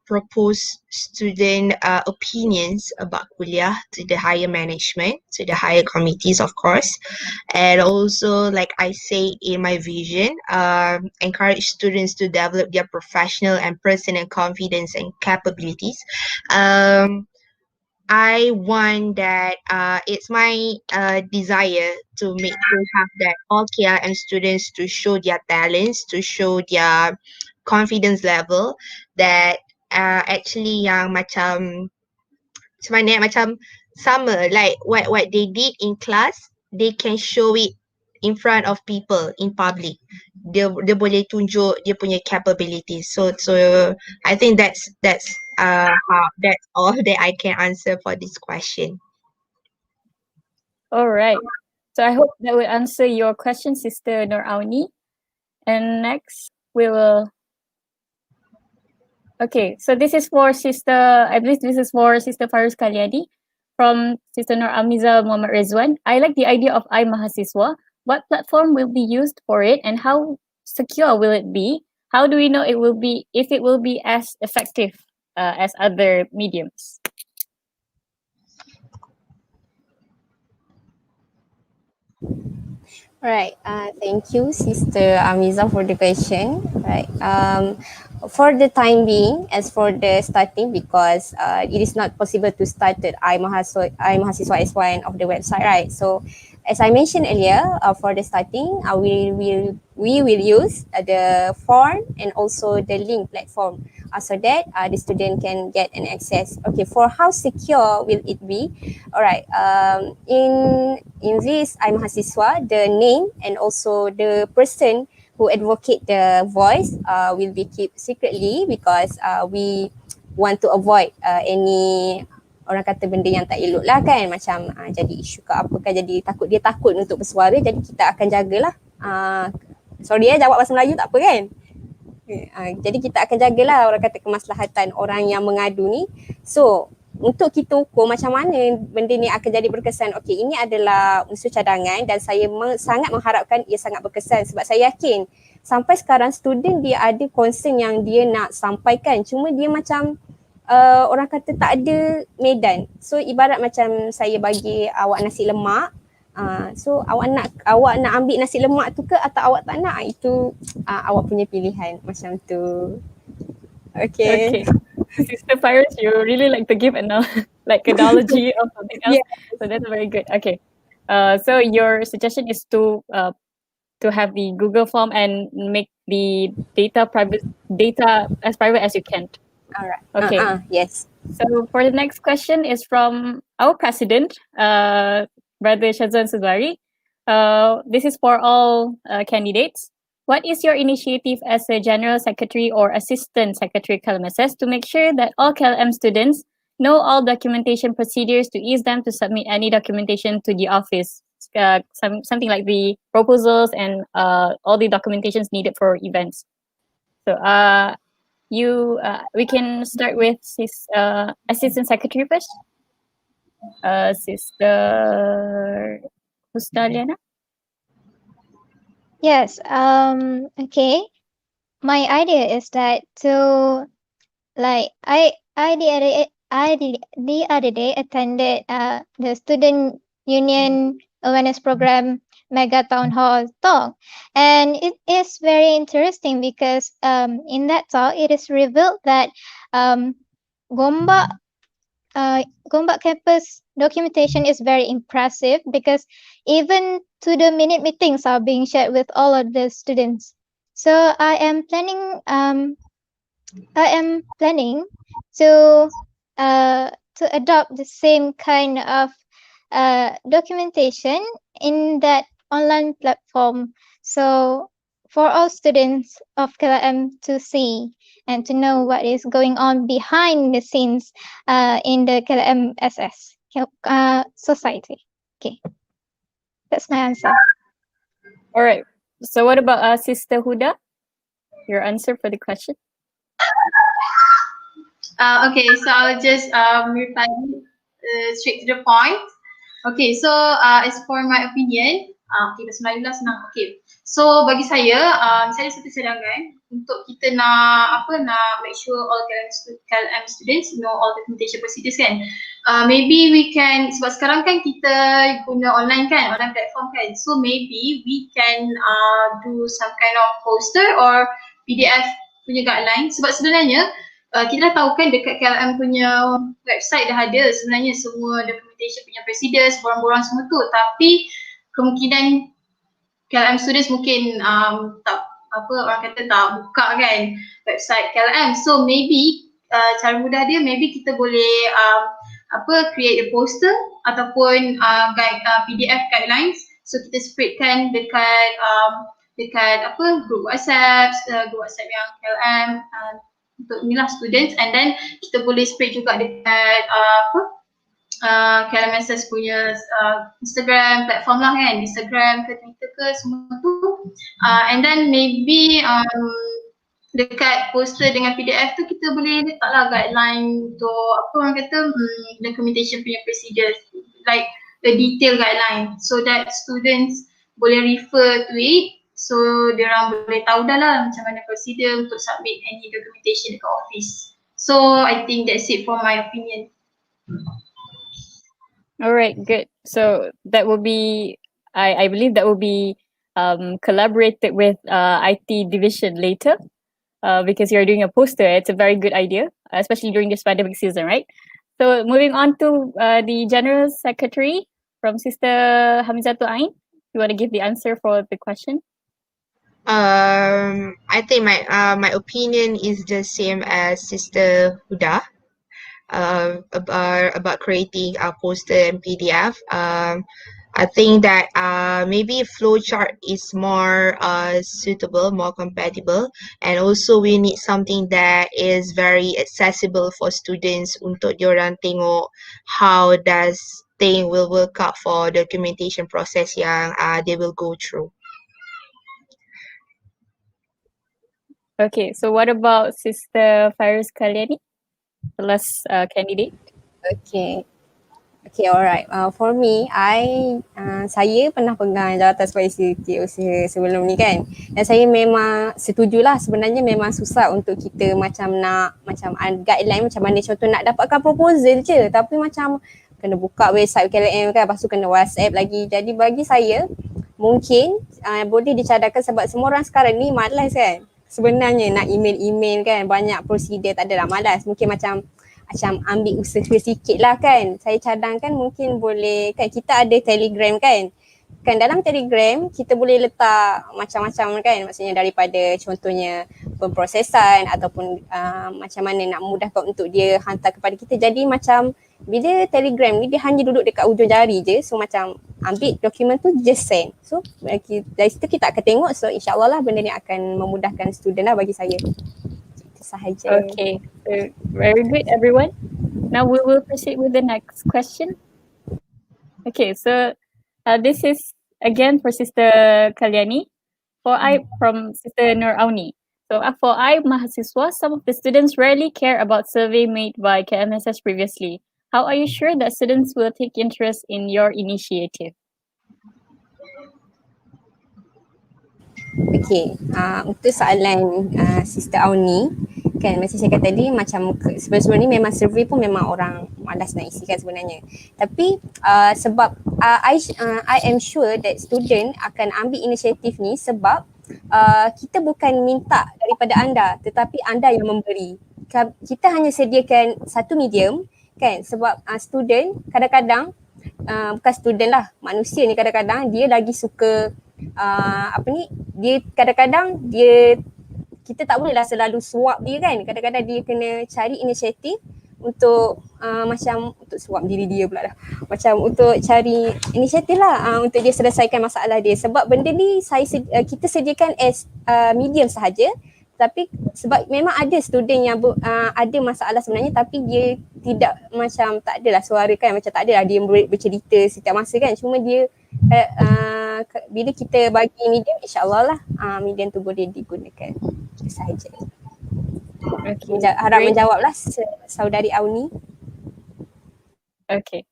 propose student opinions about Kulliyyah to the higher management, to the higher committees, of course. And also, like I say in my vision, encourage students to develop their professional and personal confidence and capabilities. I want that it's my desire to have that all KRM students to show their talents, to show their confidence level, that actually yang macam sama, like what they did in class, they can show it in front of people in public. Dia boleh tunjuk dia punya capabilities. So I think that's all that I can answer for this question. All right. So I hope that will answer your question, Sister Nur Auni. And next we will. Okay, so this is for I believe this is for Sister Fairuz Kalyani from Sister Nur Amiza Muhammad Rizwan. I like the idea of iMahasiswa. what platform will be used for it, and how secure will it be? How do we know it will be, if it will be as effective as other mediums? Right. Thank you, Sister Amiza, for the question. Right. For the time being, as for the starting, because it is not possible to start at iMahasiswa S1 of the website, right? So, as I mentioned earlier, for the starting, we will use the form and also the link platform, so that the student can get an access. Okay. For how secure will it be? Alright. In this iMahasiswa, the name and also the person who advocate the voice will be kept secretly, because we want to avoid any orang kata benda yang tak elok lah kan, macam jadi isu ke apa kan, jadi dia takut untuk bersuara, jadi kita akan jagalah. Sorry jawab bahasa Melayu tak apa kan. Jadi kita akan jagalah orang kata kemaslahatan orang yang mengadu ni. So untuk kita ukur macam mana benda ni akan jadi berkesan. Okey, ini adalah unsur cadangan dan saya sangat mengharapkan ia sangat berkesan, sebab saya yakin sampai sekarang student dia ada concern yang dia nak sampaikan, cuma dia macam orang kata tak ada medan. So ibarat macam saya bagi awak nasi lemak, so awak nak ambil nasi lemak tu ke atau awak tak nak, itu awak punya pilihan macam tu. Okay. Sister Fairuz, you really like to give like analogy of something else. Yeah. So that's very good. Okay. So your suggestion is to have the Google form and make the data as private as you can. All right. Okay. Yes. So for the next question is from our president, Brother Shazwan Suzari. This is for all candidates. What is your initiative as a General Secretary or Assistant Secretary Klmss to make sure that all KLM students know all documentation procedures to ease them to submit any documentation to the office? Something like the proposals and all the documentations needed for events. So we can start with Assistant Secretary first. Sister Husna Liyana. Yes. Okay. My idea is that the other day attended the Student Union Awareness Program Mega Town Hall talk, and it is very interesting because in that talk it is revealed that Gombak campus documentation is very impressive, because even to the minute meetings are being shared with all of the students. So I am planning to adopt the same kind of documentation in that online platform. So for all students of KLM to see and to know what is going on behind the scenes in the KLMSS society. Okay, that's my answer. All right. So what about Sister Huda? Your answer for the question? Okay, so I'll just reply straight to the point. Okay, so as for my opinion, okay, bahasa Melayu lah senang. Okay, so bagi saya, misalnya satu cadangan untuk kita nak make sure all KLM students know all documentation procedures kan. Maybe we can, sebab sekarang kan kita guna online platform kan. So maybe we can do some kind of poster or PDF punya guideline, sebab sebenarnya kita dah tahu kan dekat KLM punya website dah ada sebenarnya semua documentation punya procedures, borang-borang semua tu, tapi kemungkinan KLM students mungkin tak buka kan website KLM. So maybe cara mudah dia, maybe kita boleh create a poster ataupun PDF guidelines, so kita spreadkan dekat group WhatsApp yang KLM untuk inilah students, and then kita boleh spread juga dekat KLMSS punya Instagram platform lah kan, Instagram ke Twitter ke semua tu, and then maybe dekat poster dengan PDF tu kita boleh letaklah guideline untuk documentation punya procedures, like the detailed guideline, so that students boleh refer to it. So diorang boleh tahu dah lah macam mana procedure untuk submit any documentation dekat office. So I think that's it for my opinion. All right, good. So that will be, I believe that will be collaborated with IT division later, because you're doing a poster. It's a very good idea, especially during this pandemic season, right? So moving on to the General Secretary from Sister Hamizatul Ain. You want to give the answer for the question? I think my opinion is the same as Sister Huda. About creating a poster and PDF. I think that maybe flowchart is more suitable, more compatible, and also we need something that is very accessible for students untuk diorang tengok how does thing will work out for documentation process yang they will go through. Okay, so what about Sister Fairuz Kalyani, the last candidate? Okay. Okay, alright. For me, saya pernah pegang jawatan sebagai setiausaha sebelum ni kan. Dan saya memang setujulah sebenarnya memang susah untuk kita macam nak macam guideline macam mana contoh nak dapatkan proposal je. Tapi macam kena buka website KLM kan, lepas tu kena WhatsApp lagi. Jadi bagi saya mungkin boleh dicadangkan sebab semua orang sekarang ni malas kan. Sebenarnya nak email kan, banyak prosedur, tak adalah malas. Mungkin macam ambil usaha sikit lah kan. Saya cadangkan mungkin boleh kan, kita ada Telegram kan. Kan dalam Telegram kita boleh letak macam-macam kan, maksudnya daripada contohnya pemprosesan ataupun macam mana nak mudahkan untuk dia hantar kepada kita. Jadi macam bila Telegram ni dia hanya duduk dekat ujung jari je, so macam ambil dokumen tu just send. So dari situ kita akan tengok, so insyaAllah lah benda ni akan memudahkan student lah bagi saya. Sahaja. Okay, so very good everyone. Now we will proceed with the next question. Okay, so this is again for Sister Kalyani. From Sister Nur Auni. So for mahasiswa, some of the students rarely care about survey made by KMSS previously. How are you sure that students will take interest in your initiative? Okay, untuk soalan Sister Auni kan, macam saya kata tadi macam sebelum ni memang survey pun memang orang malas nak isi kan sebenarnya. Tapi sebab I am sure that student akan ambil inisiatif ni sebab kita bukan minta daripada anda tetapi anda yang memberi. Kita hanya sediakan satu medium kan, sebab student kadang-kadang bukan student lah, manusia ni kadang-kadang dia lagi suka dia kadang-kadang kita tak bolehlah selalu suap dia kan. Kadang-kadang dia kena cari inisiatif untuk macam untuk suap diri dia pula dah. Macam untuk cari inisiatif lah untuk dia selesaikan masalah dia. Sebab benda ni kita sediakan as medium sahaja. Tapi sebab memang ada student yang ada masalah sebenarnya tapi dia tidak macam tak adalah suara kan, macam tak adalah dia bercerita setiap masa kan. Cuma dia bila kita bagi medium, insyaAllah lah medium tu boleh digunakan. Itu sahaja. Okay. Harap menjawablah saudari Auni. Okay.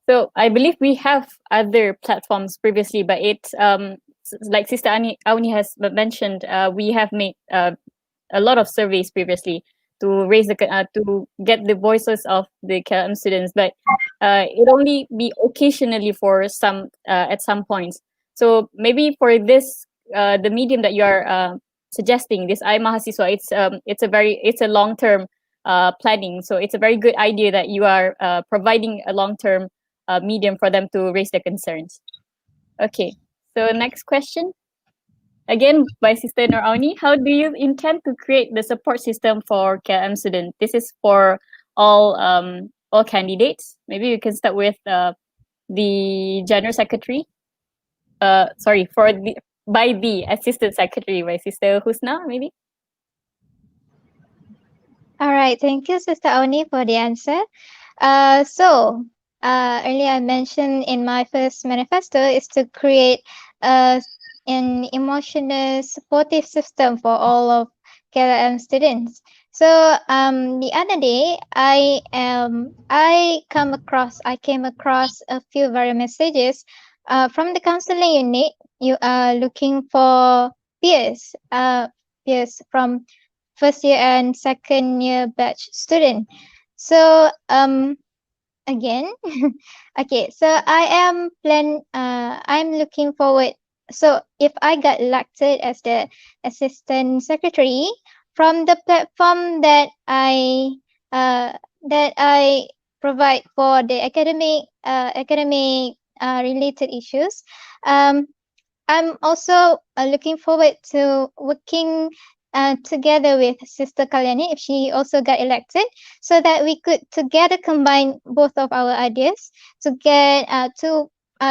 So I believe we have other platforms previously, but it's like Sister Auni has mentioned, we have made a lot of surveys previously to raise to get the voices of the KLM students, but it only be occasionally for some at some points. So maybe for this the medium that you are suggesting, this mahasiswa, it's a long-term planning. So it's a very good idea that you are providing a long-term medium for them to raise their concerns. Okay, so next question. Again, by Sister Nur Auni, how do you intend to create the support system for KLM students? This is for all candidates. Maybe we can start with the General Secretary. By the Assistant Secretary, by Sister Husna, maybe. All right, thank you, Sister Auni, for the answer. Earlier I mentioned in my first manifesto is to create an emotional supportive system for all of KLM students. So the other day I came across a few very messages from the counseling unit you are looking for peers, from first year and second year batch student. So again, okay, so I'm looking forward. So if I got elected as the assistant secretary, from the platform that I provide for the academic related issues, um I'm also looking forward to working together with Sister Kalyani if she also got elected, so that we could together combine both of our ideas to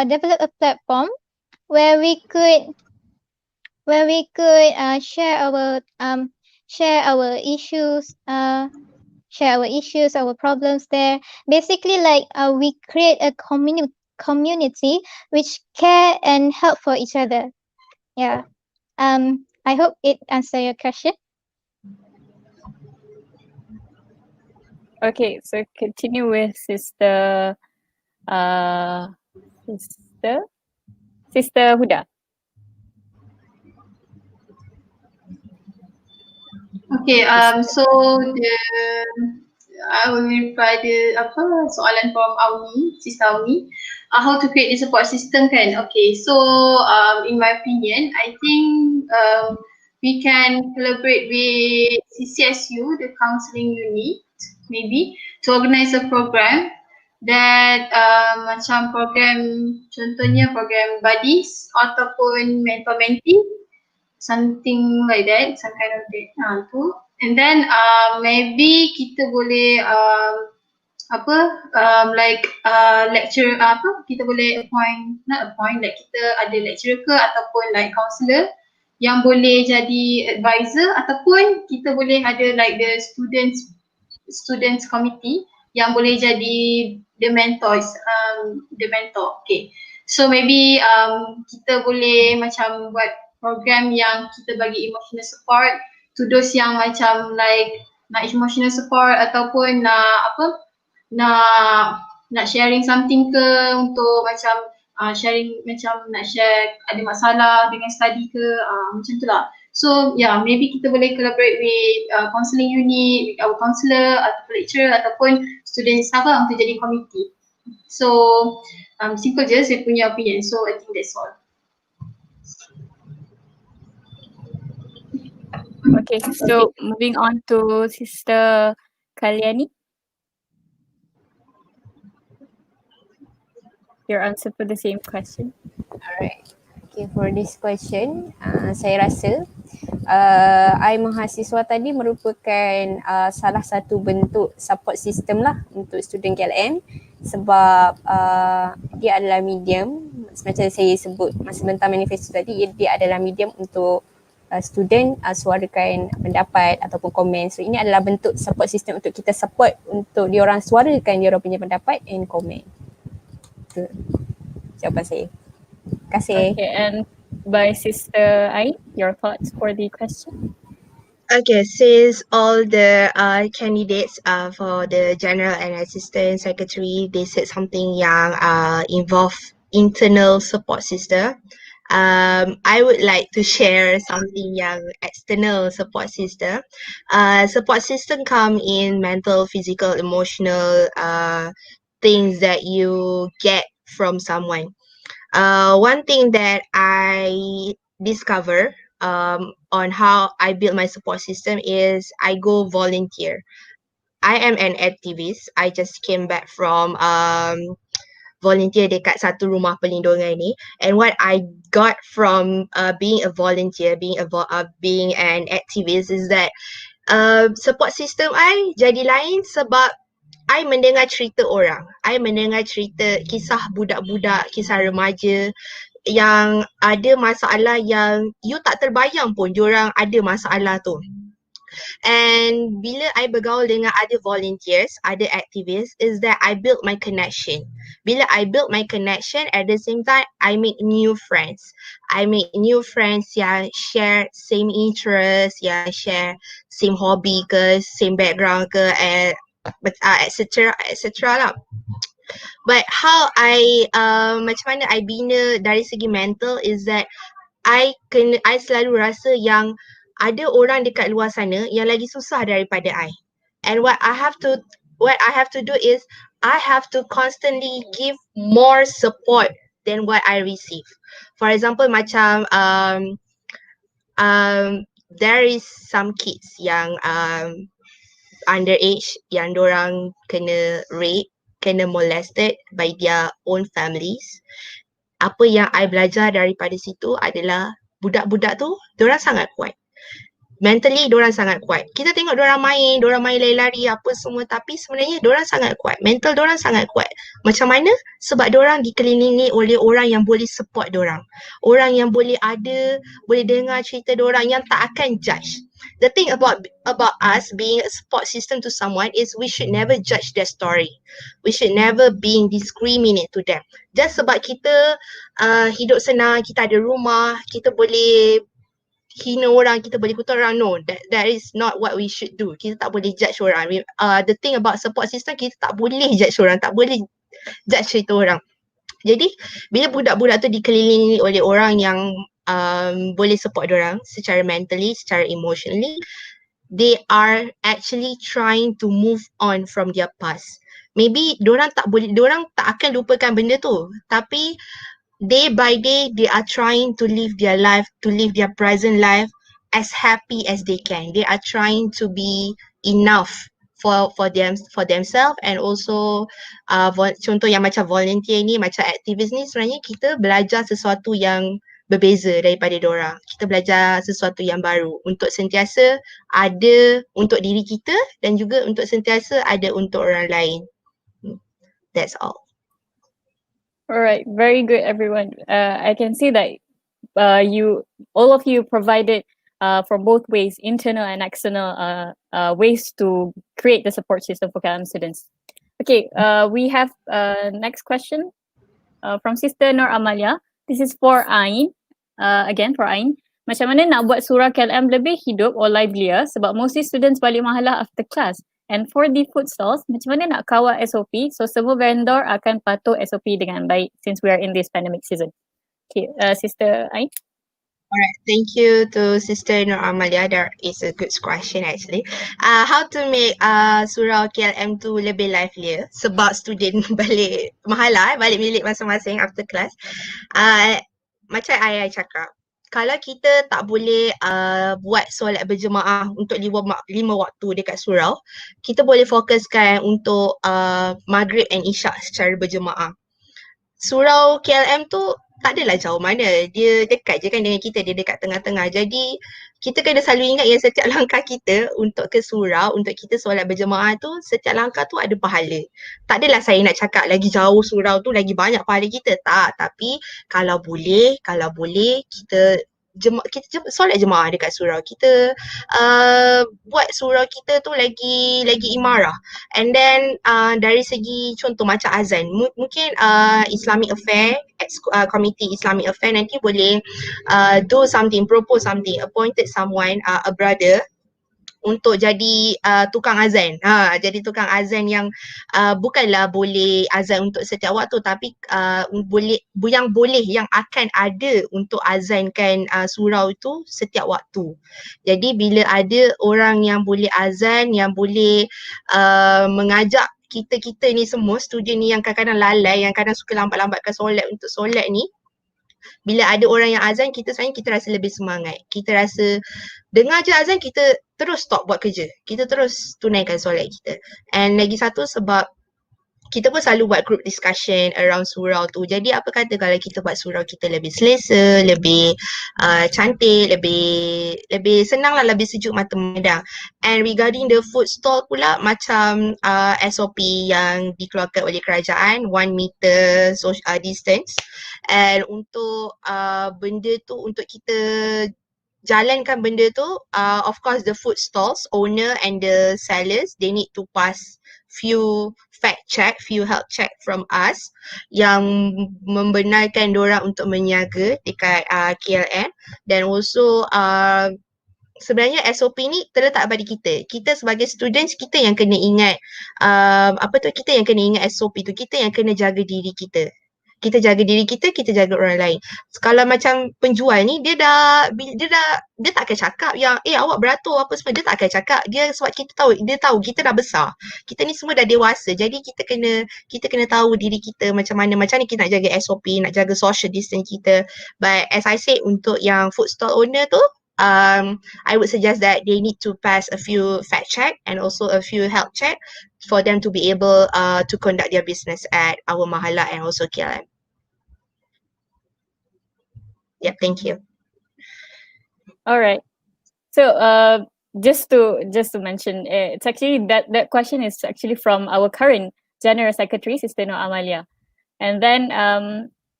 develop a platform where we could share our issues, our problems there. Basically, like we create a community which care and help for each other. Yeah. I hope it answer your question. Okay, so continue with Sister Huda. Okay, so I will reply the soalan from Sister Auni. How to create the support system kan? Okay, so in my opinion, I think we can collaborate with CCSU, the counselling unit, maybe to organize a program that macam program, contohnya program buddies ataupun mentor-mentee, something like that, some kind of that. Tu. And then maybe kita boleh lecture kita boleh appoint like kita ada lecturer ke ataupun like counsellor yang boleh jadi advisor, ataupun kita boleh ada like the students committee yang boleh jadi the mentor. Okay, so maybe kita boleh macam buat program yang kita bagi emotional support to those yang macam like nak emotional support ataupun nak sharing something ke, untuk macam sharing, macam nak share ada masalah dengan study ke, macam tu lah. So yeah, maybe kita boleh collaborate with counselling unit, with our counsellor atau lecturer ataupun student staff lah untuk jadi committee. So simple je saya punya opinion. So I think that's all. Okay, so moving on to Sister Kalyani. Your answer for the same question. Alright. Okay, for this question, saya rasa I mahasiswa tadi merupakan salah satu bentuk support system lah untuk student KLM, sebab dia adalah medium, macam saya sebut masa bentang manifesto tadi, dia adalah medium untuk student suarakan pendapat ataupun komen. So ini adalah bentuk support system untuk kita support untuk diorang suarakan diorang punya pendapat and komen. Itu jawapan saya. Terima kasih. Okay, and by Sister Ain, your thoughts for the question? Okay, since all the candidates for the general and assistant secretary, they said something yang involve internal support system. I would like to share something yang external support system. Support system come in mental, physical, emotional things that you get from someone. One thing that I discover on how I build my support system is I go volunteer. I am an activist. I just came back from volunteer dekat satu rumah perlindungan ni, and what I got from being a volunteer, being an activist is that support system I jadi lain sebab I mendengar cerita orang. I mendengar cerita kisah budak-budak, kisah remaja yang ada masalah yang you tak terbayang pun diorang ada masalah tu. And bila I bergaul dengan other volunteers, other activists, is that I built my connection. Bila I built my connection, at the same time, I make new friends. I make new friends yang share same interest, yang share same hobby ke, same background ke, etc. lah. But how macam mana I bina dari segi mental is that I selalu rasa yang ada orang dekat luar sana yang lagi susah daripada I. And what I have to do is I have to constantly give more support than what I receive. For example, macam there is some kids yang underage yang dorang kena rape, kena molested by their own families. Apa yang I belajar daripada situ adalah budak-budak tu dorang sangat kuat. Mentally dorang sangat kuat. Kita tengok dorang main lari-lari apa semua, tapi sebenarnya dorang sangat kuat. Mental dorang sangat kuat. Macam mana? Sebab dorang dikelilingi oleh orang yang boleh support dorang. Orang yang boleh dengar cerita dorang, yang tak akan judge. The thing about us being a support system to someone is we should never judge their story. We should never being discriminate to them. Just sebab kita hidup senang, kita ada rumah, kita boleh hina orang, kita boleh kutuk orang. No, that is not what we should do. Kita tak boleh judge orang. The thing about support system, kita tak boleh judge orang, tak boleh judge cerita orang. Jadi bila budak-budak tu dikelilingi oleh orang yang boleh support orang secara mentally, secara emotionally, they are actually trying to move on from their past. Maybe dorang tak akan lupakan benda tu, tapi day by day they are trying to live their life, to live their present life as happy as they can. They are trying to be enough for themselves, and also contoh yang macam volunteer ni, macam aktivis ni, sebenarnya kita belajar sesuatu yang berbeza daripada dorang. Kita belajar sesuatu yang baru untuk sentiasa ada untuk diri kita dan juga untuk sentiasa ada untuk orang lain. That's all. All right, very good, everyone. I can see that all of you provided from both ways, internal and external ways to create the support system for KLM students. Okay, we have next question from Sister Nur Amalia. This is for Ain. Again, for Ain. Macam mana nak buat surah KLM lebih hidup or livelier sebab mostly students balik mahalah after class. And for the food stalls, macam mana nak kawal SOP so semua vendor akan patuh SOP dengan baik since we are in this pandemic season. Okay, Sister Ain. Alright, thank you to Sister Nur Amalia. That is a good question actually. How to make surau KLM tu lebih livelier sebab student balik mahalah, balik bilik masing-masing after class. Macam I cakap, kalau kita tak boleh buat solat berjemaah untuk 5 waktu dekat surau, kita boleh fokuskan untuk Maghrib and Isyak secara berjemaah. Surau KLM tu tak adalah jauh mana, dia dekat je kan dengan kita, dia dekat tengah-tengah. Jadi kita kena selalu ingat yang setiap langkah kita untuk ke surau, untuk kita solat berjemaah tu, setiap langkah tu ada pahala. Tak adalah saya nak cakap lagi jauh surau tu lagi banyak pahala kita, tak. Tapi kalau boleh kita solat jemaah dekat surau. Kita buat surau kita tu lagi imarah. And then dari segi contoh macam azan, mungkin Islamic Affair, Committee Islamic Affair nanti boleh do something, propose something, appointed someone, a brother untuk jadi tukang azan. Jadi tukang azan yang bukanlah boleh azan untuk setiap waktu, tapi yang akan ada untuk azankan surau itu setiap waktu. Jadi bila ada orang yang boleh azan, yang boleh mengajak kita ni semua, student ni yang kadang-kadang lalai, yang kadang suka lambat-lambatkan solat untuk solat ni, bila ada orang yang azan, kita rasa lebih semangat. Kita rasa dengar je azan, kita terus stop buat kerja. Kita terus tunaikan solat kita. And lagi satu sebab kita pun selalu buat group discussion around surau tu. Jadi apa kata kalau kita buat surau kita lebih selesa, lebih cantik, lebih senang lah, lebih sejuk mata memandang. And regarding the food stall pula, macam SOP yang dikeluarkan oleh kerajaan, 1 meter social distance. And untuk benda tu, untuk kita jalankan benda tu, of course the food stalls owner and the sellers, they need to pass few health check from us yang membenarkan diorang untuk berniaga dekat KLM. Dan also sebenarnya SOP ni terletak pada kita. Kita sebagai students, kita yang kena ingat kita yang kena ingat SOP tu. Kita yang kena jaga diri kita. Kita jaga diri kita, kita jaga orang lain. Kalau macam penjual ni, dia tak akan cakap yang awak beratur apa semua. Dia tak akan cakap. Dia sebab dia tahu kita dah besar. Kita ni semua dah dewasa. Jadi kita kena tahu diri kita macam mana kita nak jaga SOP, nak jaga social distance kita. But as I said, untuk yang food stall owner tu, I would suggest that they need to pass a few fact check and also a few health check for them to be able to conduct their business at our mahala and also KLM. Yeah, thank you. All right. So just to mention, it's actually that question is actually from our current General Secretary, Sister Nur Amalia. And then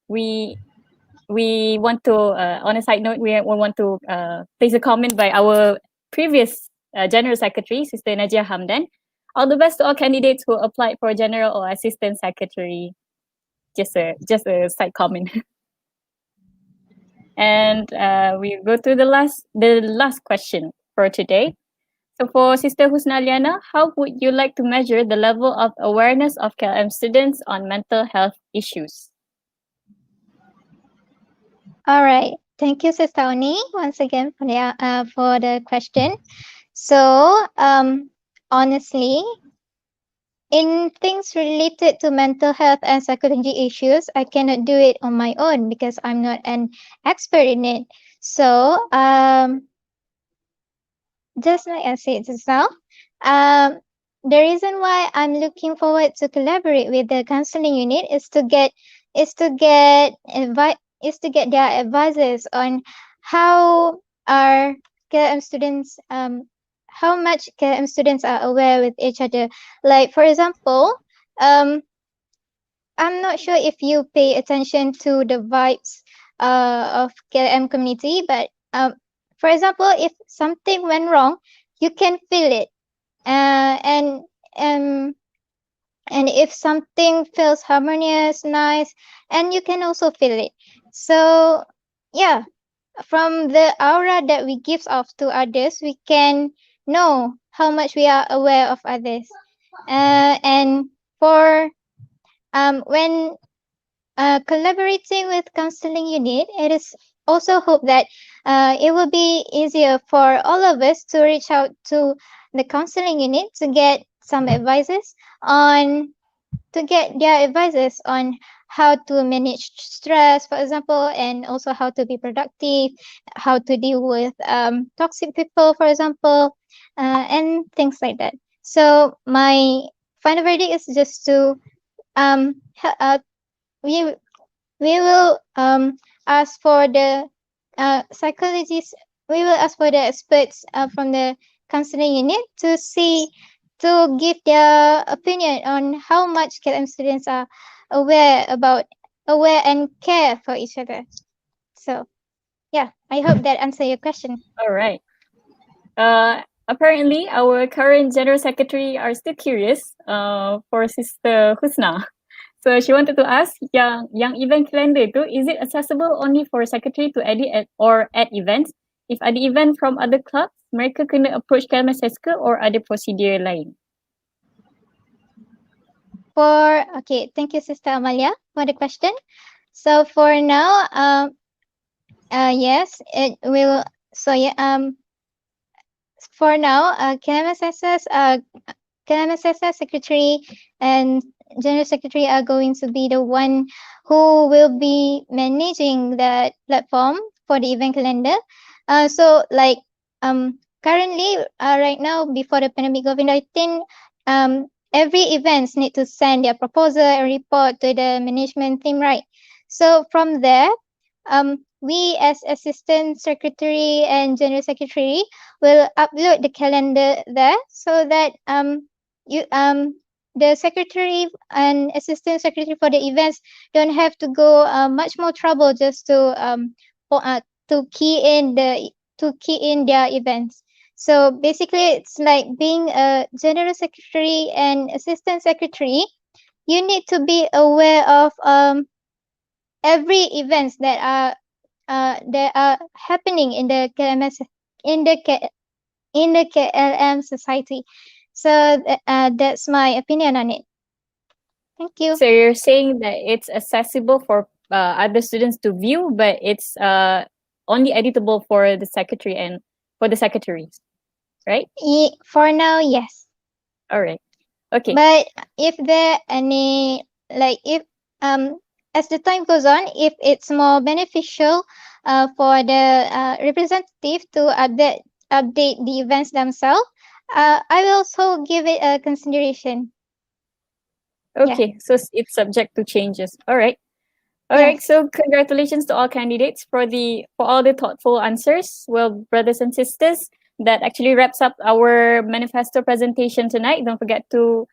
we want to, on a side note, we want to place a comment by our previous General Secretary, Sister Najia Hamdan. All the best to all candidates who applied for General or Assistant Secretary. Just a side comment. And we go to the last question for today. So for Sister Husna Liyana, how would you like to measure the level of awareness of KLM students on mental health issues? All right. Thank you, Sister Oni, once again for the question. So, honestly, in things related to mental health and psychology issues, I cannot do it on my own because I'm not an expert in it. So, just like I said just now, the reason why I'm looking forward to collaborate with the counseling unit is to get their advices on how our KLM students, how much KLM students are aware with each other. Like, for example, I'm not sure if you pay attention to the vibes of KLM community, but for example, if something went wrong, you can feel it. And if something feels harmonious, nice, and you can also feel it. So yeah, from the aura that we give off to others, we can know how much we are aware of others. And for when collaborating with counseling unit, it is also hope that it will be easier for all of us to reach out to the counseling unit to get some advices on how to manage stress, for example, and also how to be productive, how to deal with toxic people, for example, and things like that. So my final verdict is just to we will ask for the psychologists. We will ask for the experts from the counseling unit to give their opinion on how much KLM students are aware and care for each other. So yeah, I hope that answers your question. All right. Apparently, our current General Secretary are still curious for Sister Husna. So she wanted to ask, yang event calendar tu, is it accessible only for secretary to edit or add events? If ada event from other clubs, mereka kena approach Klmss ke or ada prosedur lain? Okay, thank you, Sister Amalia, for the question. So for now, yes, it will. So yeah, for now, KMSS secretary and general secretary are going to be the one who will be managing that platform for the event calendar. So like currently, right now, before the pandemic COVID-19, every events need to send their proposal and report to the management team, right? So from there, we as assistant secretary and general secretary will upload the calendar there so that the secretary and assistant secretary for the events don't have to go much more trouble just to key in their events. So basically, it's like being a general secretary and assistant secretary. You need to be aware of every events that are happening in the in the KLM society. So that's my opinion on it. Thank you. So you're saying that it's accessible for other students to view, but it's only editable for the secretary and for the secretaries, right? For now, yes. All right. Okay. But if there any if as the time goes on, if it's more beneficial for the representative to update the events themselves, I will also give it a consideration. Okay, so it's subject to changes. All right. All right. Yes. So congratulations to all candidates for all the thoughtful answers. Well, brothers and sisters, that actually wraps up our manifesto presentation tonight. Don't forget to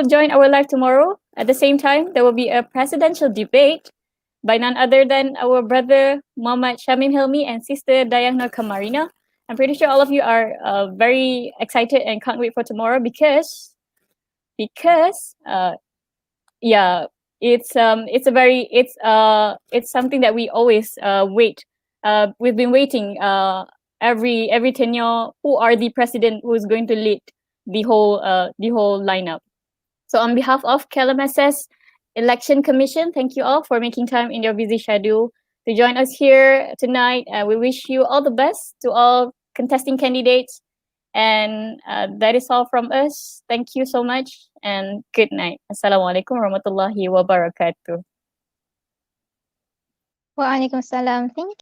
join our live tomorrow. At the same time, there will be a presidential debate by none other than our brother Muhammad Shamim Hilmi and sister Dayana Kamarina. I'm pretty sure all of you are very excited and can't wait for tomorrow because yeah, it's something that we always wait. We've been waiting every tenure. Who are the president who is going to lead the whole lineup? So on behalf of Klmss Election Commission, thank you all for making time in your busy schedule to join us here tonight. We wish you all the best to all contesting candidates. And that is all from us. Thank you so much and good night. Assalamualaikum warahmatullahi wabarakatuh. Waalaikumsalam. Thank